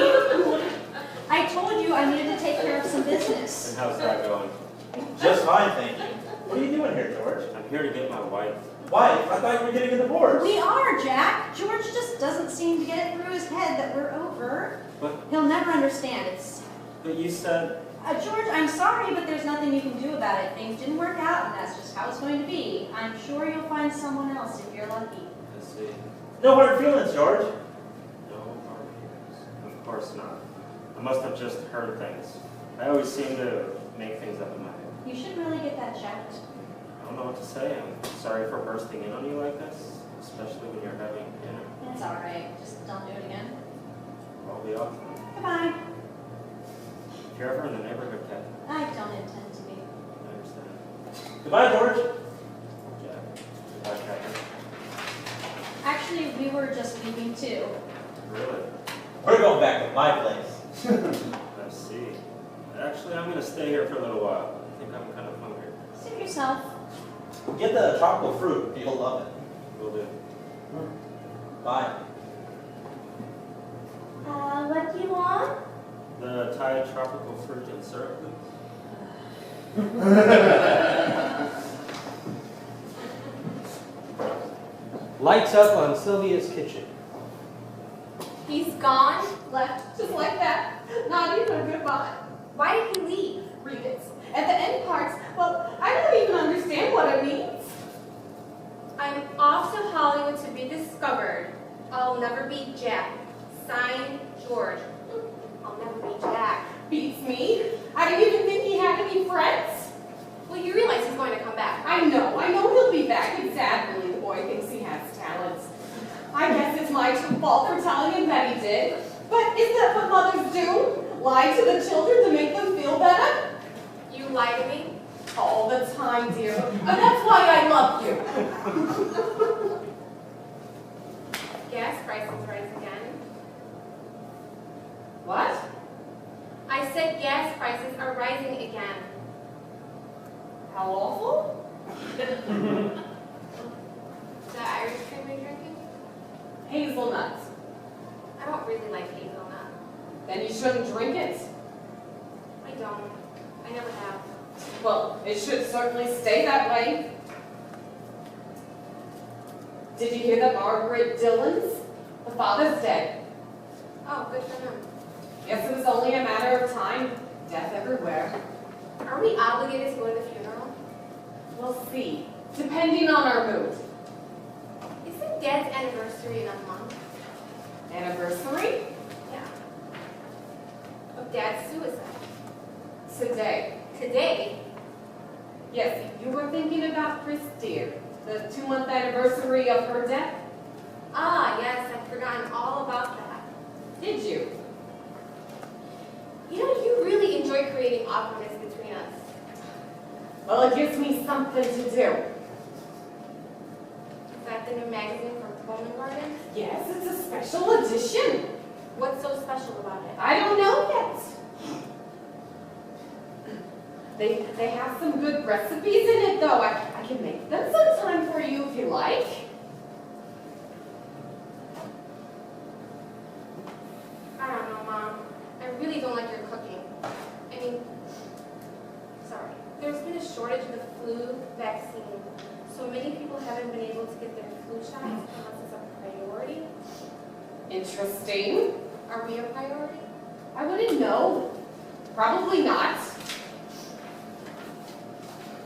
Speaker 2: I told you I needed to take care of some business.
Speaker 6: And how's that going?
Speaker 3: Just fine, thank you. What are you doing here, George?
Speaker 6: I'm here to get my wife.
Speaker 3: Wife? I thought you were getting a divorce.
Speaker 2: We are, Jack. George just doesn't seem to get it through his head that we're over.
Speaker 6: But
Speaker 2: He'll never understand.
Speaker 6: you said
Speaker 2: George, I'm sorry, but there's nothing you can do about it. Things didn't work out, and that's just how it's going to be. I'm sure you'll find someone else if you're lucky.
Speaker 6: I see.
Speaker 3: No hard feelings, George.
Speaker 6: No hard feelings. Of course not. I must have just heard things. I always seem to make things up in my head.
Speaker 2: You should really get that checked.
Speaker 6: I don't know what to say. I'm sorry for bursting in on you like this, especially when you're having dinner.
Speaker 2: It's all right. Just don't do it again.
Speaker 6: I'll be off.
Speaker 2: Goodbye.
Speaker 6: If you're ever in the neighborhood, Kat,
Speaker 2: I don't intend to be.
Speaker 6: I understand.
Speaker 3: Goodbye, George.
Speaker 6: Jack. Goodbye, Catherine.
Speaker 2: Actually, we were just leaving too.
Speaker 6: Really?
Speaker 3: We're going back to my place.
Speaker 6: I see. Actually, I'm going to stay here for a little while. I think I'm kind of hungry.
Speaker 2: Suit yourself.
Speaker 3: Get the tropical fruit. You'll love it.
Speaker 6: Will do.
Speaker 3: Bye.
Speaker 7: What do you want?
Speaker 6: The Thai tropical fruit and syrup, please.
Speaker 1: Lights up on Sylvia's kitchen.
Speaker 5: He's gone?
Speaker 4: Left just like that. Not even a goodbye.
Speaker 5: Why did he leave?
Speaker 4: Read it. At the end parts, well, I don't even understand what it means.
Speaker 5: I'm off to Hollywood to be discovered. I'll never be Jack. Signed, George. I'll never be Jack.
Speaker 4: Beats me. I didn't even think he had any friends.
Speaker 5: Well, you realize he's going to come back.
Speaker 4: I know he'll be back. It's sad, really, the boy thinks he has talents. I guess it's my fault for telling him that he did. But isn't that what mothers do? Lie to the children to make them feel better?
Speaker 5: You lie to me?
Speaker 4: All the time, dear. And that's why I love you.
Speaker 5: Gas prices rise again.
Speaker 4: What?
Speaker 5: I said gas prices are rising again.
Speaker 4: How awful?
Speaker 5: The Irish cream you're drinking?
Speaker 4: Hazelnut.
Speaker 5: I don't really like hazelnut.
Speaker 4: Then you shouldn't drink it.
Speaker 5: I don't. I never have.
Speaker 4: Well, it should certainly stay that way. Did you hear that Margaret Dillon's? The father's dead.
Speaker 5: Oh, good for him.
Speaker 4: Guess it was only a matter of time. Death everywhere.
Speaker 5: Are we obligated to go to the funeral?
Speaker 4: We'll see, depending on our mood.
Speaker 5: Isn't Dad's anniversary in a month?
Speaker 4: Anniversary?
Speaker 5: Yeah. Of Dad's suicide.
Speaker 4: Today.
Speaker 5: Today?
Speaker 4: Yes, you were thinking about Chris Deere, the 2-month anniversary of her death?
Speaker 5: Ah, yes, I'd forgotten all about that.
Speaker 4: Did you?
Speaker 5: You know, you really enjoy creating awkwardness between us.
Speaker 4: Well, it gives me something to do.
Speaker 5: Is that the new magazine from Pullman Gardens?
Speaker 4: Yes, it's a special edition.
Speaker 5: What's so special about it?
Speaker 4: I don't know yet. They have some good recipes in it, though. I can make them sometime for you if you like.
Speaker 5: I don't know, Mom. I really don't like your cooking. I mean, sorry. There's been a shortage of the flu vaccine. So many people haven't been able to get their flu shots unless it's a priority.
Speaker 4: Interesting.
Speaker 5: Are we a priority?
Speaker 4: I wouldn't know. Probably not.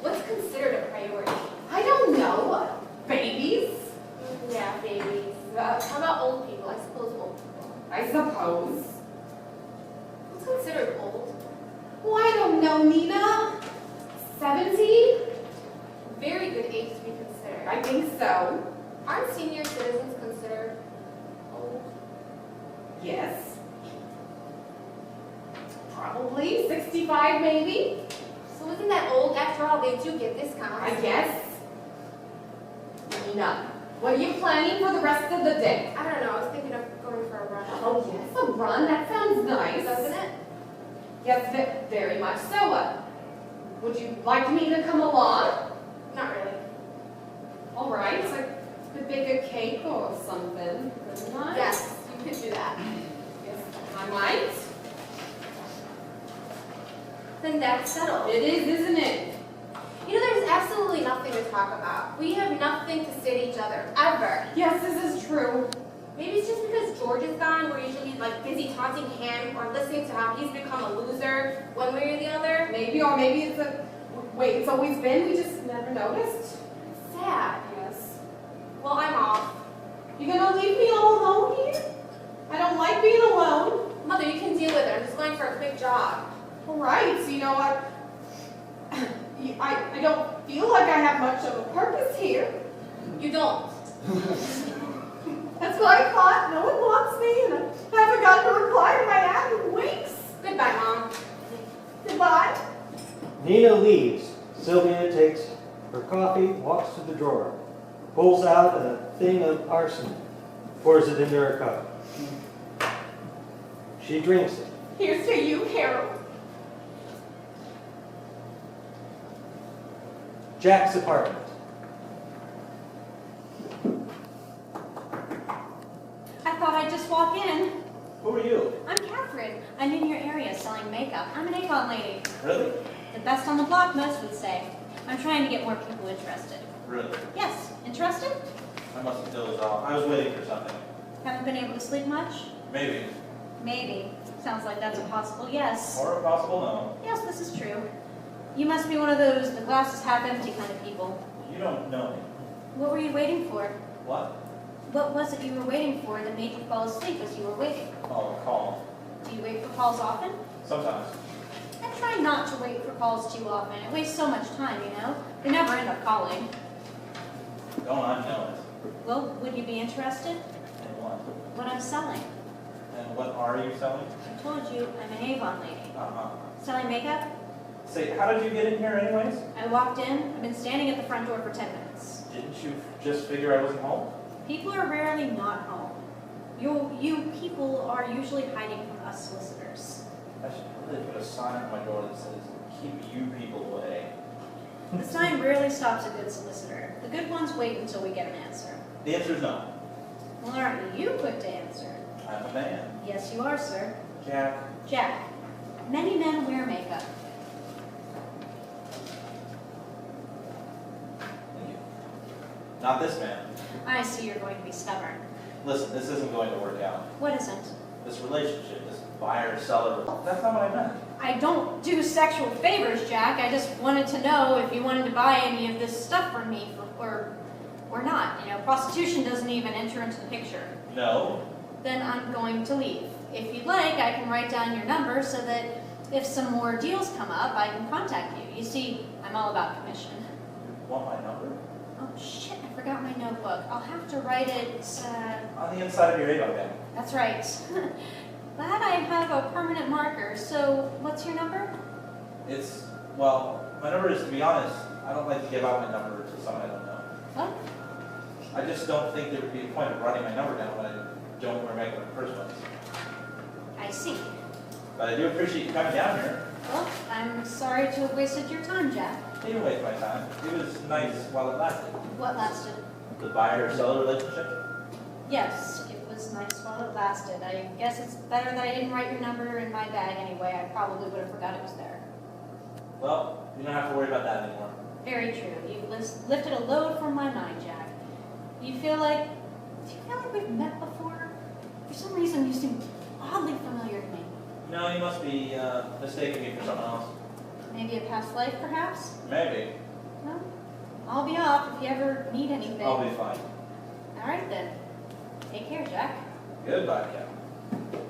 Speaker 5: What's considered a priority?
Speaker 4: I don't know. Babies?
Speaker 5: Yeah, babies. How about old people? I suppose old people.
Speaker 4: I suppose.
Speaker 5: What's considered old?
Speaker 4: Oh, I don't know, Nina. 70?
Speaker 5: Very good age to be considered.
Speaker 4: I think so.
Speaker 5: Aren't senior citizens considered old?
Speaker 4: Yes. Probably 65, maybe.
Speaker 5: So isn't that old? After all, they do get discounts.
Speaker 4: I guess. Nina, what are you planning for the rest of the day?
Speaker 5: I don't know. I was thinking of going for a run.
Speaker 4: Oh, yes, a run. That sounds nice.
Speaker 5: Doesn't it?
Speaker 4: Yes, very much so. Would you like me to come along?
Speaker 5: Not really.
Speaker 4: All right. I could bake a cake or something, couldn't I?
Speaker 5: Yes, you could do that.
Speaker 4: Yes, I might.
Speaker 5: Then that's settled.
Speaker 4: It is, isn't it?
Speaker 5: You know, there's absolutely nothing to talk about. We have nothing to say to each other, ever.
Speaker 4: Yes, this is true.
Speaker 5: Maybe it's just because George is gone, we're usually like busy taunting him or listening to how he's become a loser one way or the other.
Speaker 4: Maybe, or maybe it's a... Wait, it's always been? We just never noticed?
Speaker 5: Sad.
Speaker 4: Yes.
Speaker 5: Well, I'm off.
Speaker 4: You gonna leave me all alone here? I don't like being alone.
Speaker 5: Mother, you can deal with it. I'm just going for a quick jog.
Speaker 4: All right, so you know what? I don't feel like I have much of a purpose here.
Speaker 5: You don't.
Speaker 4: That's what I thought. No one wants me, and I haven't gotten a reply to my ad in weeks.
Speaker 5: Goodbye, Mom.
Speaker 4: Goodbye.
Speaker 1: Nina leaves. Sylvia takes her coffee, walks to the drawer, pulls out a thing of arsenic, pours it into her cup. She drinks it.
Speaker 4: Here's to you, Harold.
Speaker 1: Jack's apartment.
Speaker 2: I thought I'd just walk in.
Speaker 3: Who are you?
Speaker 2: I'm Catherine. I'm in your area selling makeup. I'm an Avon lady.
Speaker 3: Really?
Speaker 2: The best on the block, most would say. I'm trying to get more people interested.
Speaker 3: Really?
Speaker 2: Yes, interested?
Speaker 3: I must have dozed off. I was waiting for something.
Speaker 2: Haven't been able to sleep much?
Speaker 3: Maybe.
Speaker 2: Maybe. Sounds like that's a possible yes.
Speaker 3: Or a possible no.
Speaker 2: Yes, this is true. You must be one of those the glass is half empty kind of people.
Speaker 3: You don't know me.
Speaker 2: What were you waiting for?
Speaker 3: What?
Speaker 2: What was it you were waiting for that made you fall asleep as you were waiting?
Speaker 3: Oh, a call.
Speaker 2: Do you wait for calls often?
Speaker 3: Sometimes.
Speaker 2: I try not to wait for calls too often. It wastes so much time, you know? They never end up calling.
Speaker 3: Don't I know it?
Speaker 2: Well, would you be interested?
Speaker 3: And what?
Speaker 2: What I'm selling.
Speaker 3: And what are you selling?
Speaker 2: I told you, I'm an Avon lady.
Speaker 3: Uh-huh.
Speaker 2: Selling makeup?
Speaker 3: Say, how did you get in here anyways?
Speaker 2: I walked in. I've been standing at the front door for 10 minutes.
Speaker 3: Didn't you just figure I wasn't home?
Speaker 2: People are rarely not home. You people are usually hiding from us solicitors.
Speaker 3: I should really put a sign on my door that says, keep you people away.
Speaker 2: The sign rarely stops a good solicitor. The good ones wait until we get an answer.
Speaker 3: The answer's no.
Speaker 2: Well, aren't you quick to answer?
Speaker 3: I'm a man.
Speaker 2: Yes, you are, sir.
Speaker 3: Jack.
Speaker 2: Jack. Many men wear makeup.
Speaker 3: Thank you. Not this man.
Speaker 2: I see you're going to be stubborn.
Speaker 3: Listen, this isn't going to work out.
Speaker 2: What isn't?
Speaker 3: This relationship, this buyer-seller, that's not what I meant.
Speaker 2: I don't do sexual favors, Jack. I just wanted to know if you wanted to buy any of this stuff from me or not. You know, prostitution doesn't even enter into the picture.
Speaker 3: No.
Speaker 2: Then I'm going to leave. If you'd like, I can write down your number so that if some more deals come up, I can contact you. You see, I'm all about commission.
Speaker 3: Want my number?
Speaker 2: Oh shit, I forgot my notebook. I'll have to write it,
Speaker 3: On the inside of your Avon bag.
Speaker 2: that's right. Glad I have a permanent marker. So, what's your number?
Speaker 3: Well, my number is, to be honest, I don't like to give out my number to someone I don't know.
Speaker 2: What?
Speaker 3: I just don't think there would be a point of writing my number down when I don't wear makeup in the first place.
Speaker 2: I see.
Speaker 3: But I do appreciate you coming down here.
Speaker 2: Well, I'm sorry to have wasted your time, Jack.
Speaker 3: You didn't waste my time. It was nice while it lasted.
Speaker 2: What lasted?
Speaker 3: The buyer-seller relationship?
Speaker 2: Yes, it was nice while it lasted. I guess it's better that I didn't write your number in my bag anyway. I probably would have forgot it was there.
Speaker 3: Well, you don't have to worry about that anymore.
Speaker 2: Very true. You've lifted a load from my mind, Jack. Do you feel like we've met before? For some reason, you seem oddly familiar to me.
Speaker 3: No, you must be mistaking me for someone else.
Speaker 2: Maybe a past life, perhaps?
Speaker 3: Maybe.
Speaker 2: Well, I'll be off if you ever need anything.
Speaker 3: I'll be fine.
Speaker 2: All right, then. Take care, Jack.
Speaker 3: Goodbye, Cal.